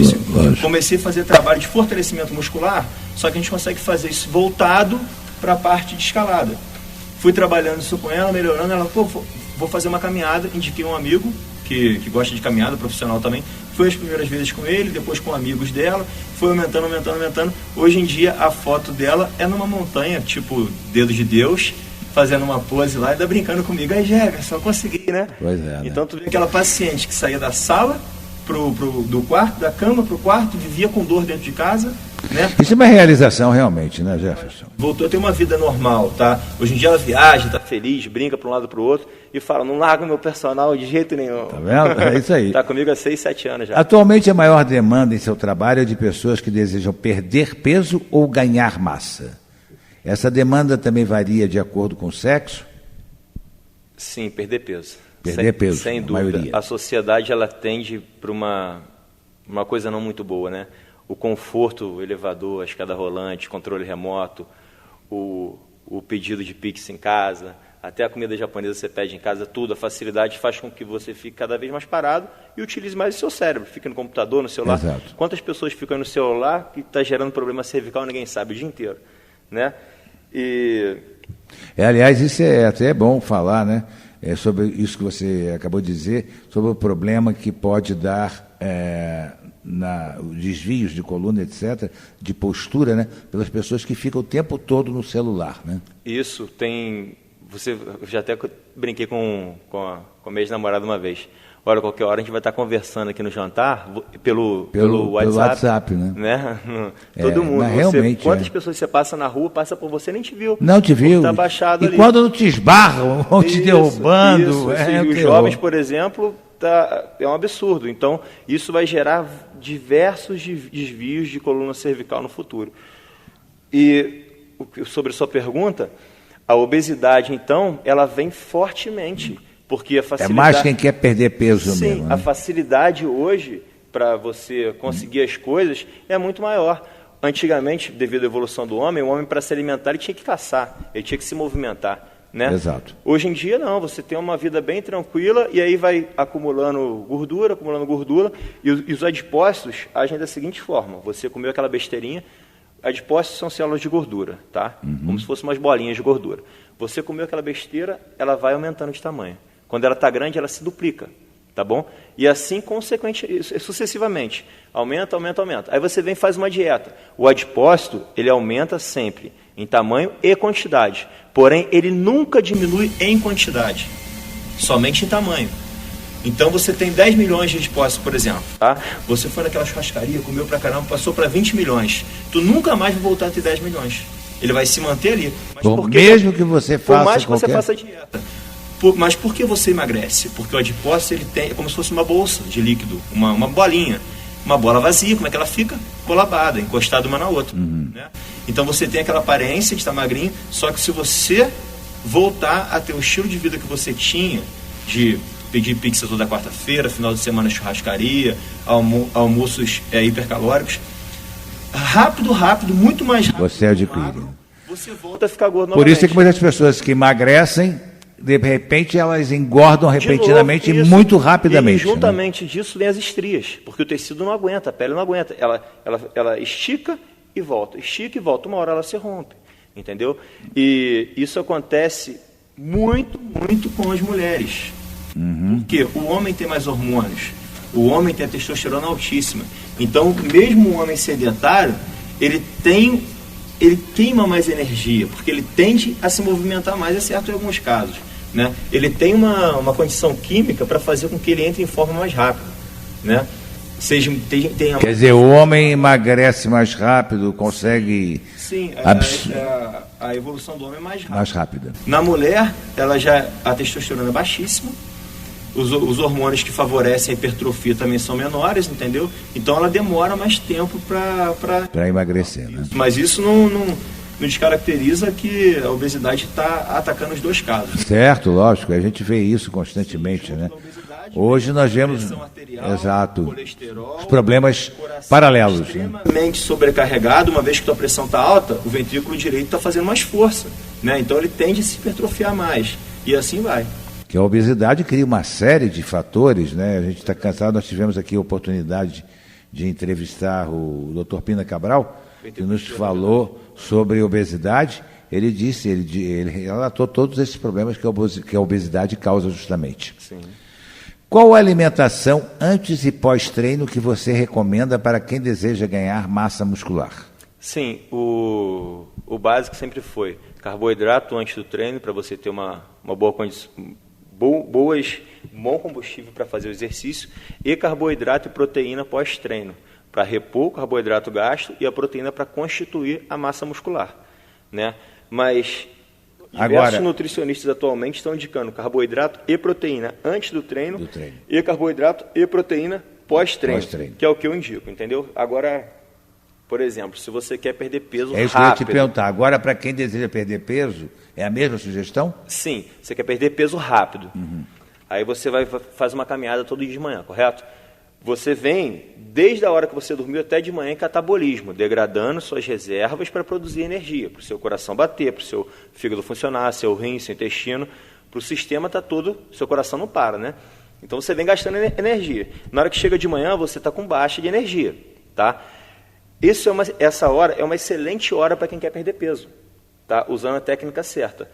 Comecei a fazer trabalho de fortalecimento muscular, só que a gente consegue fazer isso voltado para a parte de escalada. Fui trabalhando isso com ela, melhorando, ela, vou fazer uma caminhada, indiquei um amigo que gosta de caminhada, profissional também, foi as primeiras vezes com ele, depois com amigos dela, foi aumentando. Hoje em dia a foto dela é numa montanha, tipo Dedo de Deus, fazendo uma pose lá e ainda brincando comigo. Aí, Jefferson, eu consegui, né? Pois é, né? Então tu vê aquela paciente que saía da sala, do quarto, da cama pro quarto, vivia com dor dentro de casa, né? Isso é uma realização realmente, né, Jefferson? Voltou a ter uma vida normal, tá? Hoje em dia ela viaja, tá feliz, brinca para um lado pro outro e fala, não larga o meu personal de jeito nenhum. Tá vendo? É isso aí. Tá comigo há 6, 7 anos já. Atualmente a maior demanda em seu trabalho é de pessoas que desejam perder peso ou ganhar massa. Essa demanda também varia de acordo com o sexo? Sim, perder peso. Perder peso, sem dúvida. Maioria. A sociedade, ela tende para uma coisa não muito boa, né? O conforto, o elevador, a escada rolante, controle remoto, o pedido de Pix em casa, até a comida japonesa você pede em casa, tudo. A facilidade faz com que você fique cada vez mais parado e utilize mais o seu cérebro. Fica no computador, no celular. Exato. Quantas pessoas ficam no celular que está gerando problema cervical, ninguém sabe, o dia inteiro, né? Aliás, isso é até bom falar, né? Sobre isso que você acabou de dizer, sobre o problema que pode dar desvios de coluna, etc., de postura, né? Pelas pessoas que ficam o tempo todo no celular, né? Isso tem... Eu já até brinquei com a minha ex-namorada uma vez. Olha, qualquer hora a gente vai estar conversando aqui no jantar pelo WhatsApp, né? Todo mundo. Realmente, quantas pessoas você passa na rua, passa por você, nem te viu. Não te viu. Tá baixado e ali. Quando não te esbarram, vão te derrubando. Isso. Os jovens, por exemplo, é um absurdo. Então, isso vai gerar diversos desvios de coluna cervical no futuro. E sobre a sua pergunta, a obesidade, então, ela vem fortemente. Porque a facilidade... É mais quem quer perder peso Sim, mesmo. Né? A facilidade hoje para você conseguir as coisas é muito maior. Antigamente, devido à evolução do homem, o homem para se alimentar ele tinha que caçar, ele tinha que se movimentar. Né? Exato. Hoje em dia não, você tem uma vida bem tranquila e aí vai acumulando gordura, e os adipócitos agem da seguinte forma: você comeu aquela besteirinha, adipócitos são células de gordura, tá? Como se fossem umas bolinhas de gordura. Você comeu aquela besteira, ela vai aumentando de tamanho. Quando ela está grande, ela se duplica, tá bom? E assim, sucessivamente. Aumenta. Aí você vem e faz uma dieta. O adipócito, ele aumenta sempre, em tamanho e quantidade. Porém, ele nunca diminui em quantidade, somente em tamanho. Então, você tem 10 milhões de adipócitos, por exemplo, tá? Você foi naquela churrascaria, comeu pra caramba, passou para 20 milhões. Tu nunca mais vai voltar a ter 10 milhões. Ele vai se manter ali. Mas mesmo que você faça por mais que você faça dieta. Mas por que você emagrece? Porque o adipócito ele é como se fosse uma bolsa de líquido, uma bolinha. Uma bola vazia, como é que ela fica? Colabada, encostada uma na outra. Né? Então você tem aquela aparência de estar magrinho, só que se você voltar a ter o estilo de vida que você tinha, de pedir pizza toda quarta-feira, final de semana churrascaria, almoços hipercalóricos, rápido, muito mais rápido. Você adquire. Magro, você volta a ficar gordo Por novamente. isso é que muitas pessoas que emagrecem, de repente elas engordam repentinamente e muito rapidamente. E juntamente disso vem as estrias, porque o tecido não aguenta, a pele não aguenta. Ela estica e volta, uma hora ela se rompe, entendeu? E isso acontece muito com as mulheres. Porque o homem tem mais hormônios, o homem tem a testosterona altíssima. Então, mesmo o homem sedentário, ele queima mais energia, porque ele tende a se movimentar mais, é certo em alguns casos. Né? Ele tem uma condição química para fazer com que ele entre em forma mais rápida. Né? Quer dizer, o homem emagrece mais rápido, consegue... Sim, a evolução do homem é mais rápida. Na mulher, a testosterona é baixíssima, os hormônios que favorecem a hipertrofia também são menores, entendeu? Então ela demora mais tempo para emagrecer. Né? Mas isso não descaracteriza que a obesidade está atacando os dois casos. Certo, lógico, a gente vê isso constantemente, né? Hoje nós vemos os problemas paralelos. Extremamente sobrecarregado, uma vez que a pressão está alta, o ventrículo direito está fazendo mais força, né? Então ele tende a se hipertrofiar mais, e assim vai. Que a obesidade cria uma série de fatores, né? A gente está cansado, nós tivemos aqui a oportunidade de entrevistar o Dr. Pina Cabral, que nos falou sobre obesidade. Ele disse, ele relatou todos esses problemas que a obesidade causa justamente. Sim. Qual a alimentação antes e pós-treino que você recomenda para quem deseja ganhar massa muscular? Sim, o básico sempre foi carboidrato antes do treino, para você ter uma boa condição, bom combustível para fazer o exercício, e carboidrato e proteína pós-treino, para repor o carboidrato gasto e a proteína para constituir a massa muscular, né? Mas diversos nutricionistas atualmente estão indicando carboidrato e proteína antes do treino. E carboidrato e proteína pós-treino, que é o que eu indico, entendeu? Agora, por exemplo, se você quer perder peso rápido... É isso que eu ia te perguntar. Agora, para quem deseja perder peso, é a mesma sugestão? Sim, você quer perder peso rápido. Aí você faz uma caminhada todo dia de manhã, correto? Você vem, desde a hora que você dormiu até de manhã, em catabolismo, degradando suas reservas para produzir energia, para o seu coração bater, para o seu fígado funcionar, seu rim, seu intestino, para o sistema está todo, seu coração não para, né? Então você vem gastando energia. Na hora que chega de manhã, você está com baixa de energia, tá? Essa hora é uma excelente hora para quem quer perder peso, tá? Usando a técnica certa.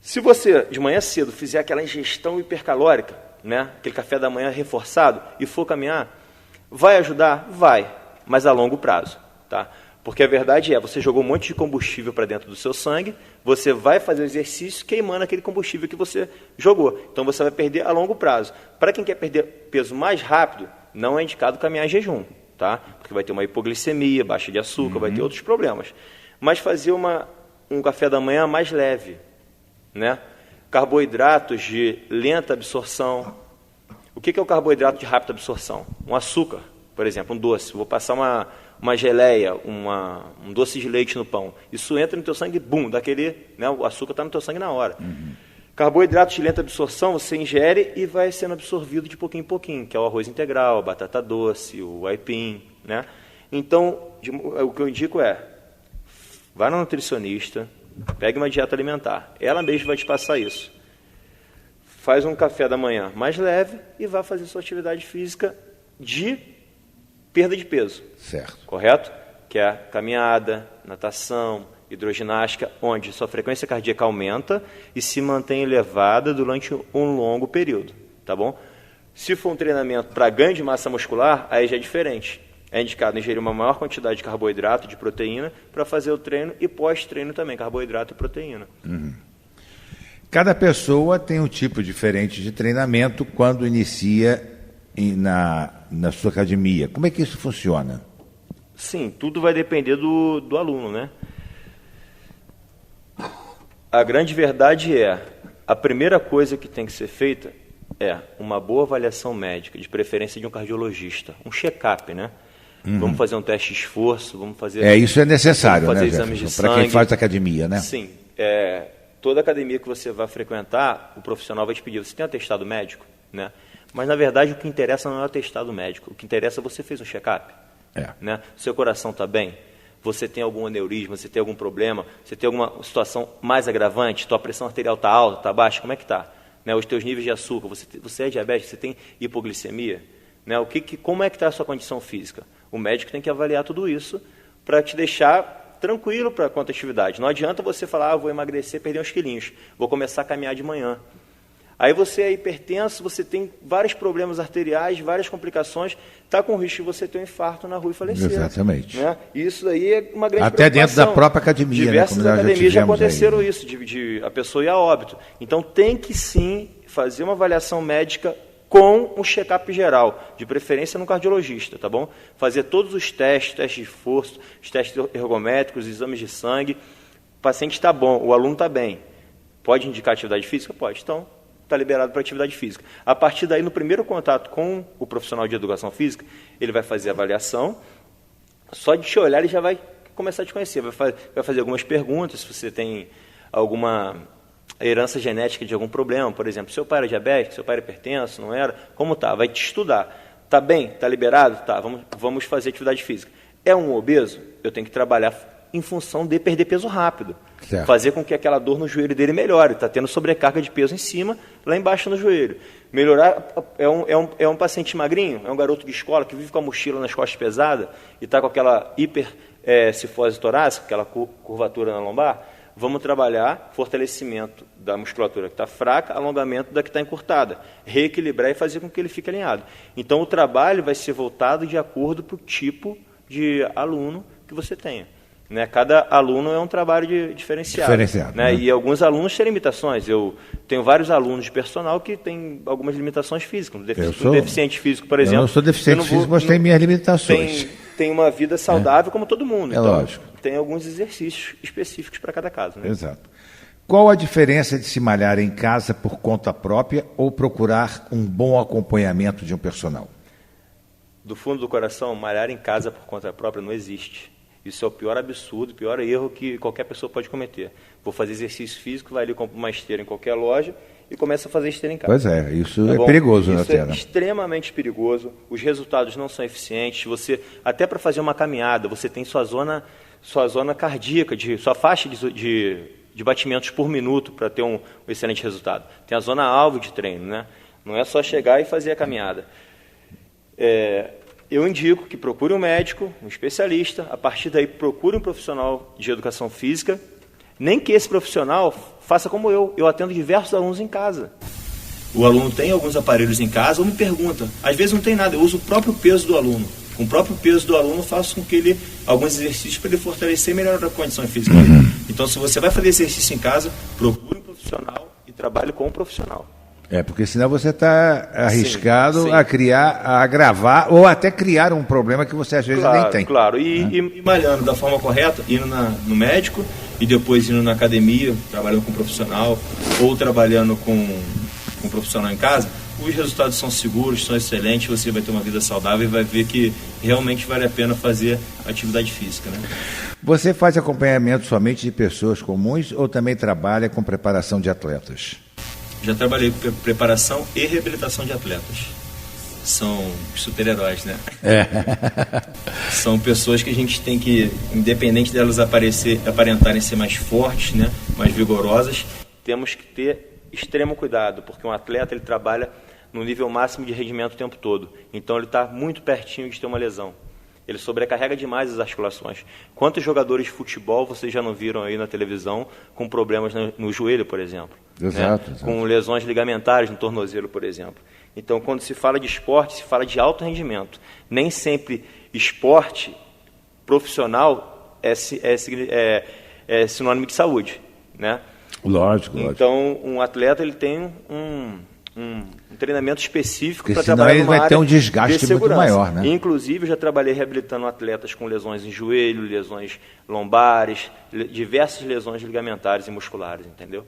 Se você, de manhã cedo, fizer aquela ingestão hipercalórica, né? Aquele café da manhã reforçado, e for caminhar, vai ajudar? Vai, mas a longo prazo, tá? Porque a verdade é, você jogou um monte de combustível para dentro do seu sangue, você vai fazer o exercício queimando aquele combustível que você jogou. Então você vai perder a longo prazo. Para quem quer perder peso mais rápido, não é indicado caminhar em jejum, tá? Porque vai ter uma hipoglicemia, baixa de açúcar, vai ter outros problemas. Mas fazer um café da manhã mais leve, né? Carboidratos de lenta absorção. O que é o carboidrato de rápida absorção? Um açúcar, por exemplo, um doce. Vou passar uma geleia, um doce de leite no pão. Isso entra no teu sangue, bum, né, o açúcar está no teu sangue na hora. Carboidratos de lenta absorção você ingere e vai sendo absorvido de pouquinho em pouquinho, que é o arroz integral, a batata doce, o aipim, né? Então, o que eu indico é, vá no nutricionista, pegue uma dieta alimentar. Ela mesma vai te passar isso. Faz um café da manhã mais leve e vá fazer sua atividade física de perda de peso. Certo. Correto? Que é caminhada, natação, hidroginástica, onde sua frequência cardíaca aumenta e se mantém elevada durante um longo período. Tá bom? Se for um treinamento para ganho de massa muscular, aí já é diferente. É indicado ingerir uma maior quantidade de carboidrato, de proteína, para fazer o treino e pós-treino também, carboidrato e proteína. Cada pessoa tem um tipo diferente de treinamento quando inicia na sua academia. Como é que isso funciona? Sim, tudo vai depender do aluno, né? A grande verdade é, a primeira coisa que tem que ser feita é uma boa avaliação médica, de preferência de um cardiologista, um check-up, né? Vamos fazer um teste de esforço, vamos fazer... Isso é necessário, fazer né, exames de para quem faz academia, né? Sim, toda academia que você vai frequentar, o profissional vai te pedir, você tem atestado médico, né? Mas, na verdade, o que interessa não é o atestado médico. O que interessa é você fez um check-up. Né? Seu coração está bem? Você tem algum aneurisma? Você tem algum problema? Você tem alguma situação mais agravante? Tua pressão arterial está alta, está baixa? Como é que está? Né? Os teus níveis de açúcar? Você é diabético? Você tem hipoglicemia? Né? Como é que está a sua condição física? O médico tem que avaliar tudo isso para te deixar tranquilo quanto à atividade. Não adianta você falar, vou emagrecer, perder uns quilinhos. Vou começar a caminhar de manhã. Aí você é hipertenso, você tem vários problemas arteriais, várias complicações, está com risco de você ter um infarto na rua e falecer. Exatamente. Né? E isso daí é uma grande Até preocupação. dentro da própria academia. Diversas academias já aconteceram aí, isso, de a pessoa ir a óbito. Então tem que sim fazer uma avaliação médica com um check-up geral, de preferência no cardiologista, tá bom? Fazer todos os testes de esforço, os testes ergométricos, os exames de sangue. O paciente está bom, o aluno está bem. Pode indicar atividade física? Pode. Então, está liberado para atividade física. A partir daí, no primeiro contato com o profissional de educação física, ele vai fazer a avaliação, só de te olhar ele já vai começar a te conhecer, vai fazer algumas perguntas, se você tem alguma herança genética de algum problema, por exemplo, seu pai era diabético, seu pai era hipertenso, não era? Como tá? Vai te estudar. Tá bem? Tá liberado? Tá, vamos fazer atividade física. É um obeso? Eu tenho que trabalhar em função de perder peso rápido. Certo. Fazer com que aquela dor no joelho dele melhore. Está tendo sobrecarga de peso em cima, lá embaixo no joelho. Melhorar, é um paciente magrinho, é um garoto de escola que vive com a mochila nas costas pesada e está com aquela hipercifose torácica, aquela curvatura na lombar. Vamos trabalhar fortalecimento da musculatura que está fraca, alongamento da que está encurtada. Reequilibrar e fazer com que ele fique alinhado. Então, o trabalho vai ser voltado de acordo com o tipo de aluno que você tenha. Né? Cada aluno é um trabalho diferenciado. Né? E alguns alunos têm limitações. Eu tenho vários alunos de personal que têm algumas limitações físicas. Um deficiente físico, por exemplo. Eu não sou deficiente físico, mas tenho minhas limitações. Tem uma vida saudável como todo mundo. Então, lógico. Tem alguns exercícios específicos para cada caso. Né? Exato. Qual a diferença de se malhar em casa por conta própria ou procurar um bom acompanhamento de um personal? Do fundo do coração, malhar em casa por conta própria não existe. Isso é o pior absurdo, o pior erro que qualquer pessoa pode cometer. Vou fazer exercício físico, vai ali comprar uma esteira em qualquer loja e começa a fazer esteira em casa. Pois é, isso é perigoso, né, Isso é extremamente perigoso. Os resultados não são eficientes. Você, até para fazer uma caminhada, você tem sua zona cardíaca, sua faixa de batimentos por minuto para ter um excelente resultado. Tem a zona alvo de treino, né? Não é só chegar e fazer a caminhada. Eu indico que procure um médico, um especialista, a partir daí procure um profissional de educação física, nem que esse profissional faça como eu atendo diversos alunos em casa. O aluno tem alguns aparelhos em casa ou me pergunta, às vezes não tem nada, eu uso o próprio peso do aluno. Com o próprio peso do aluno, eu faço com que ele, alguns exercícios para ele fortalecer e melhorar a condição física dele. Então, se você vai fazer exercício em casa, procure um profissional e trabalhe com um profissional. Porque senão você está arriscado sim. a criar, a agravar ou até criar um problema que você às vezes nem tem. Claro, e malhando da forma correta, indo no médico e depois indo na academia, trabalhando com um profissional ou trabalhando com um profissional em casa, os resultados são seguros, são excelentes, você vai ter uma vida saudável e vai ver que realmente vale a pena fazer atividade física, né? Você faz acompanhamento somente de pessoas comuns ou também trabalha com preparação de atletas? Já trabalhei com preparação e reabilitação de atletas. São super-heróis, né? São pessoas que a gente tem que, independente delas aparentarem ser mais fortes, né, mais vigorosas, temos que ter extremo cuidado, porque um atleta ele trabalha no nível máximo de rendimento o tempo todo. Então ele está muito pertinho de ter uma lesão. Ele sobrecarrega demais as articulações. Quantos jogadores de futebol vocês já não viram aí na televisão com problemas no joelho, por exemplo? Exato. Com lesões ligamentares no tornozelo, por exemplo. Então, quando se fala de esporte, se fala de alto rendimento. Nem sempre esporte profissional é sinônimo de saúde, né? Lógico. Então, um atleta ele tem um treinamento específico para senão trabalhar ele numa vai ter um área desgaste de segurança. muito maior, né? Inclusive, eu já trabalhei reabilitando atletas com lesões em joelho, lesões lombares, diversas lesões ligamentares e musculares, entendeu?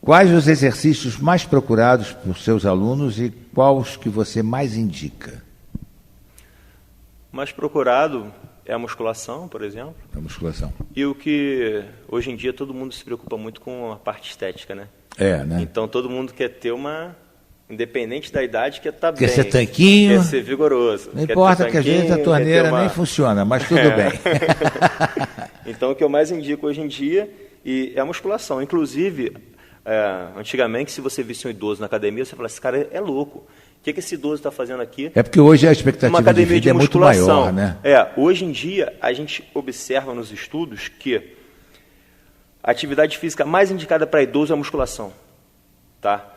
Quais os exercícios mais procurados por seus alunos e quais que você mais indica? Mais procurado é a musculação, por exemplo. A musculação. E o que hoje em dia todo mundo se preocupa muito com a parte estética, né? Né? Então todo mundo quer ter independente da idade, quer estar bem. Quer ser tanquinho. Quer ser vigoroso. Não importa que às vezes a torneira nem funciona, mas tudo bem. Então o que eu mais indico hoje em dia é a musculação. Inclusive, antigamente, se você visse um idoso na academia, você fala, esse cara é louco. O que esse idoso está fazendo aqui? É porque hoje a expectativa de vida é muito maior, né? Hoje em dia, a gente observa nos estudos que a atividade física mais indicada para idoso é a musculação. Tá?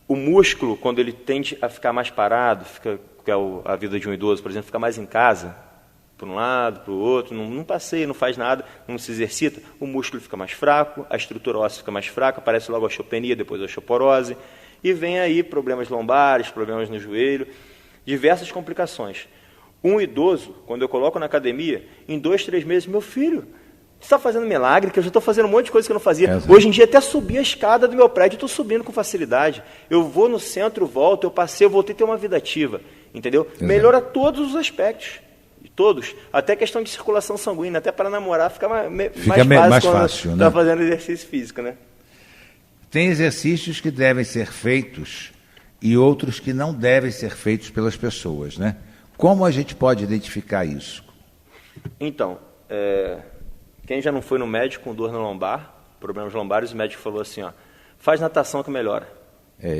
O músculo, quando ele tende a ficar mais parado, que é a vida de um idoso, por exemplo, fica mais em casa, por um lado, para o outro, não passeia, não faz nada, não se exercita, o músculo fica mais fraco, a estrutura óssea fica mais fraca, aparece logo a osteopenia, depois a osteoporose, e vem aí problemas lombares, problemas no joelho, diversas complicações. Um idoso, quando eu coloco na academia, em 2, 3 meses, meu filho, você está fazendo milagre, que eu já estou fazendo um monte de coisa que eu não fazia. Hoje em dia, até subir a escada do meu prédio, eu estou subindo com facilidade. Eu vou no centro, volto, eu passei, eu voltei a ter uma vida ativa. Entendeu? Melhora todos os aspectos. Todos. Até questão de circulação sanguínea. Até para namorar fica mais fácil, né? Está fazendo exercício físico, né? Tem exercícios que devem ser feitos e outros que não devem ser feitos pelas pessoas, né? Como a gente pode identificar isso? Então, quem já não foi no médico com dor na lombar, problemas lombares, o médico falou assim, faz natação que melhora.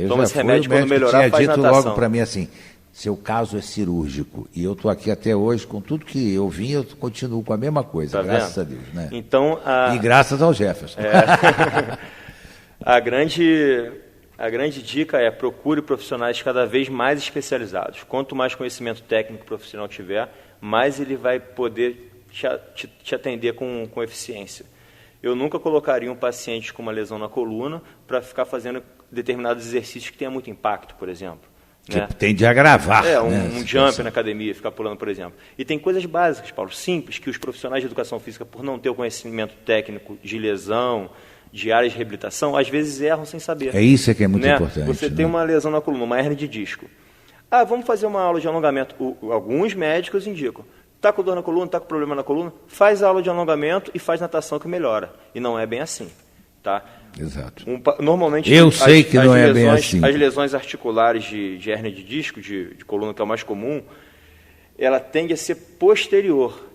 Toma esse remédio quando melhorar, faz natação. Tinha dito logo para mim assim, seu caso é cirúrgico. E eu estou aqui até hoje, com tudo que eu vim, eu continuo com a mesma coisa, graças a Deus. Né? Então, e graças ao Jefferson. A grande dica é procure profissionais cada vez mais especializados. Quanto mais conhecimento técnico o profissional tiver, mais ele vai poder te atender com eficiência. Eu nunca colocaria um paciente com uma lesão na coluna para ficar fazendo determinados exercícios que tenham muito impacto, por exemplo. Que tende a agravar. Um jump na academia, ficar pulando, por exemplo. E tem coisas básicas, Paulo, simples, que os profissionais de educação física, por não ter o conhecimento técnico de lesão, de áreas de reabilitação, às vezes erram sem saber. É isso que é muito importante. Você tem uma lesão na coluna, uma hérnia de disco. Vamos fazer uma aula de alongamento. Alguns médicos indicam. Está com dor na coluna, está com problema na coluna, faz aula de alongamento e faz natação que melhora. E não é bem assim. Tá? Exato. Normalmente, eu sei que não é bem assim. As lesões articulares de hérnia de disco, de coluna, que é o mais comum, ela tende a ser posterior.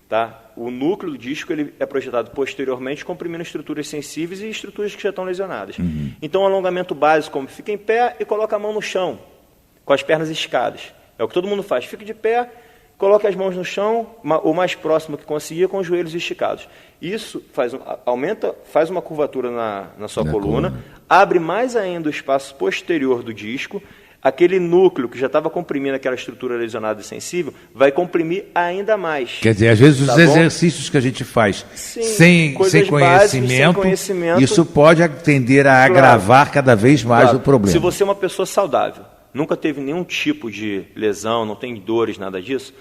Tá? O núcleo do disco ele é projetado posteriormente, comprimindo estruturas sensíveis e estruturas que já estão lesionadas. Então, um alongamento básico, como fica em pé e coloca a mão no chão, com as pernas esticadas. É o que todo mundo faz. Fica de pé, coloque as mãos no chão, o mais próximo que conseguir, com os joelhos esticados. Isso faz uma curvatura na sua coluna, abre mais ainda o espaço posterior do disco, aquele núcleo que já estava comprimindo aquela estrutura lesionada e sensível, vai comprimir ainda mais. Quer dizer, às vezes os exercícios que a gente faz sem conhecimento, isso pode tender a agravar cada vez mais o problema. Se você é uma pessoa saudável, nunca teve nenhum tipo de lesão, não tem dores, nada disso,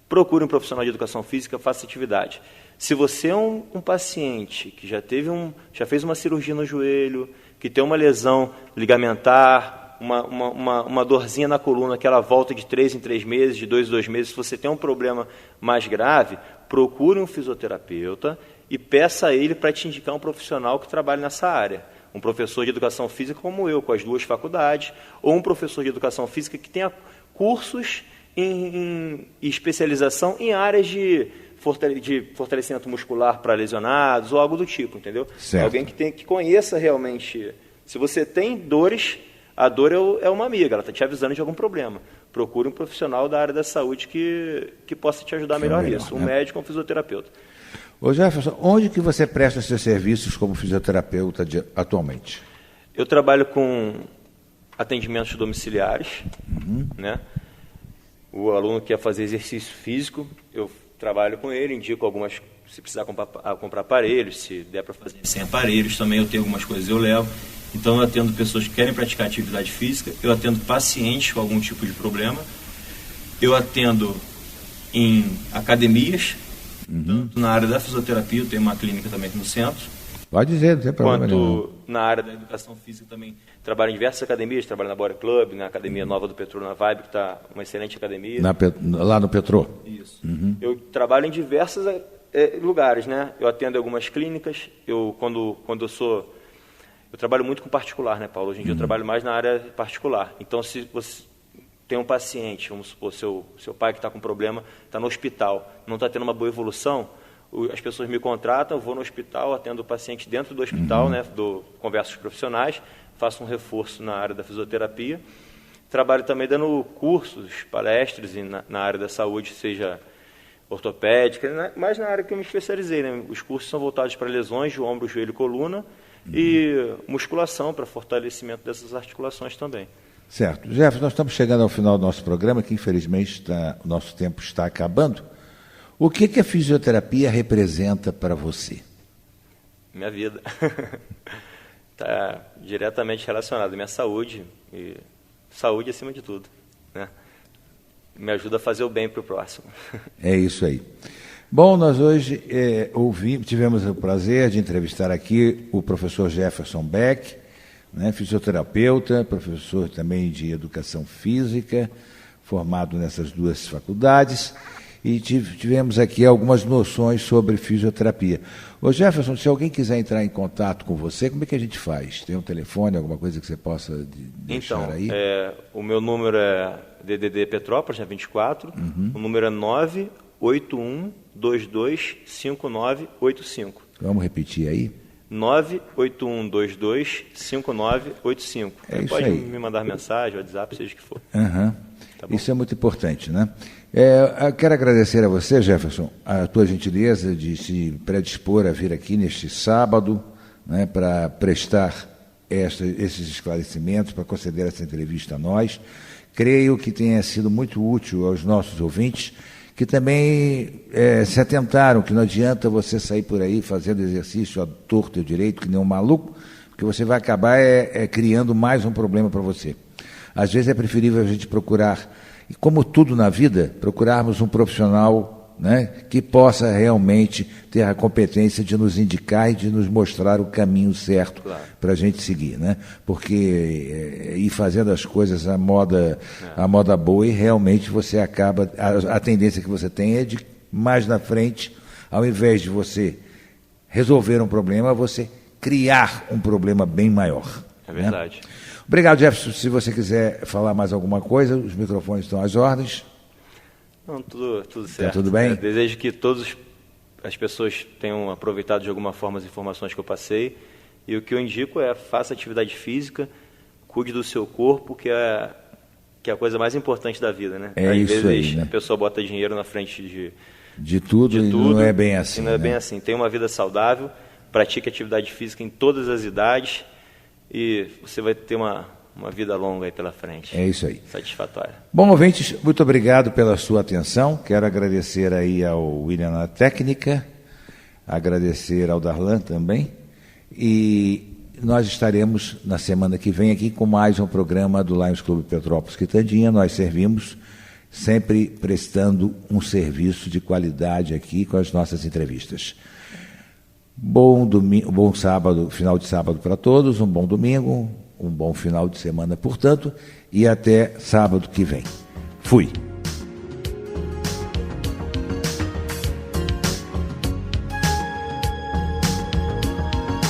procure um profissional de educação física, faça atividade. Se você é um paciente que já fez uma cirurgia no joelho, que tem uma lesão ligamentar, uma dorzinha na coluna que ela volta de 3 em 3 meses, de 2 em 2 meses, se você tem um problema mais grave, procure um fisioterapeuta e peça a ele para te indicar um profissional que trabalhe nessa área. Um professor de educação física como eu, com as 2 faculdades, ou um professor de educação física que tenha cursos em especialização em áreas de fortalecimento muscular para lesionados ou algo do tipo, entendeu? Certo. Alguém que conheça realmente. Se você tem dores, a dor é uma amiga, ela está te avisando de algum problema. Procure um profissional da área da saúde que possa te ajudar melhor nisso, um médico ou um fisioterapeuta. Ô Jefferson, onde que você presta seus serviços como fisioterapeuta atualmente? Eu trabalho com atendimentos domiciliares, né? O aluno quer fazer exercício físico, eu trabalho com ele, indico algumas, se precisar comprar aparelhos, se der para fazer sem aparelhos também, eu tenho algumas coisas, eu levo. Então eu atendo pessoas que querem praticar atividade física, eu atendo pacientes com algum tipo de problema, eu atendo em academias, tanto na área da fisioterapia, eu tenho uma clínica também aqui no centro. Pode dizer, não tem problema nenhum. Quanto na área da educação física também, trabalho em diversas academias, trabalho na Body Club, na Academia Nova do Petrô, na Vibe, que está uma excelente academia. Lá no Petrô? Isso. Eu trabalho em diversos lugares, né? Eu atendo algumas clínicas, quando eu trabalho muito com particular, né, Paulo? Hoje em dia eu trabalho mais na área particular. Então, se você tem um paciente, vamos supor, seu pai que está com problema, está no hospital, não está tendo uma boa evolução, as pessoas me contratam, eu vou no hospital, atendo o paciente dentro do hospital, né, converso com os profissionais, faço um reforço na área da fisioterapia. Trabalho também dando cursos, palestras na área da saúde, seja ortopédica, mas na área que eu me especializei, né? Os cursos são voltados para lesões de ombro, joelho e coluna e musculação para fortalecimento dessas articulações também. Certo. Jefferson, nós estamos chegando ao final do nosso programa, que infelizmente o nosso tempo está acabando. O que a fisioterapia representa para você? Minha vida. Está diretamente relacionado à minha saúde, e saúde acima de tudo, né? Me ajuda a fazer o bem para o próximo. É isso aí. Bom, nós hoje tivemos o prazer de entrevistar aqui o professor Jefferson Beck, né, fisioterapeuta, professor também de educação física, formado nessas 2 faculdades, e tivemos aqui algumas noções sobre fisioterapia. Ô Jefferson, se alguém quiser entrar em contato com você, como é que a gente faz? Tem um telefone, alguma coisa que você possa deixar aí? O meu número é DDD Petrópolis, 24, o número é 981225985. Vamos repetir aí? 981225985. Pode aí. me mandar mensagem, WhatsApp, seja o que for. Tá bom? Isso é muito importante, né? Eu quero agradecer a você, Jefferson, a tua gentileza de se predispor a vir aqui neste sábado, né, para prestar esses esclarecimentos, para conceder essa entrevista a nós. Creio que tenha sido muito útil aos nossos ouvintes, que também se atentaram que não adianta você sair por aí fazendo exercício à torto e direito, que nem um maluco, porque você vai acabar criando mais um problema para você. Às vezes é preferível a gente procurar, e como tudo na vida, procurarmos um profissional, né, que possa realmente ter a competência de nos indicar e de nos mostrar o caminho certo para a gente seguir, né? Porque ir fazendo as coisas à moda boa, e realmente você acaba, a tendência que você tem é de mais na frente, ao invés de você resolver um problema, você criar um problema bem maior. É verdade. Né? Obrigado, Jefferson. Se você quiser falar mais alguma coisa, os microfones estão às ordens. Não, tudo certo. Tá tudo bem? Desejo que todas as pessoas tenham aproveitado de alguma forma as informações que eu passei. E o que eu indico faça atividade física, cuide do seu corpo, que é a coisa mais importante da vida, né? Às vezes aí, né? A pessoa bota dinheiro na frente de tudo, e não é bem assim. Não é bem assim. Tenha uma vida saudável, pratique atividade física em todas as idades, e você vai ter uma uma vida longa aí pela frente. É isso aí. Satisfatória. Bom, ouvintes, muito obrigado pela sua atenção. Quero agradecer aí ao William na técnica, agradecer ao Darlan também. E nós estaremos na semana que vem aqui com mais um programa do Lions Clube Petrópolis Quitandinha. Nós servimos sempre prestando um serviço de qualidade aqui com as nossas entrevistas. Bom domingo, bom sábado, final de sábado para todos, um bom domingo, um bom final de semana, portanto, e até sábado que vem. Fui.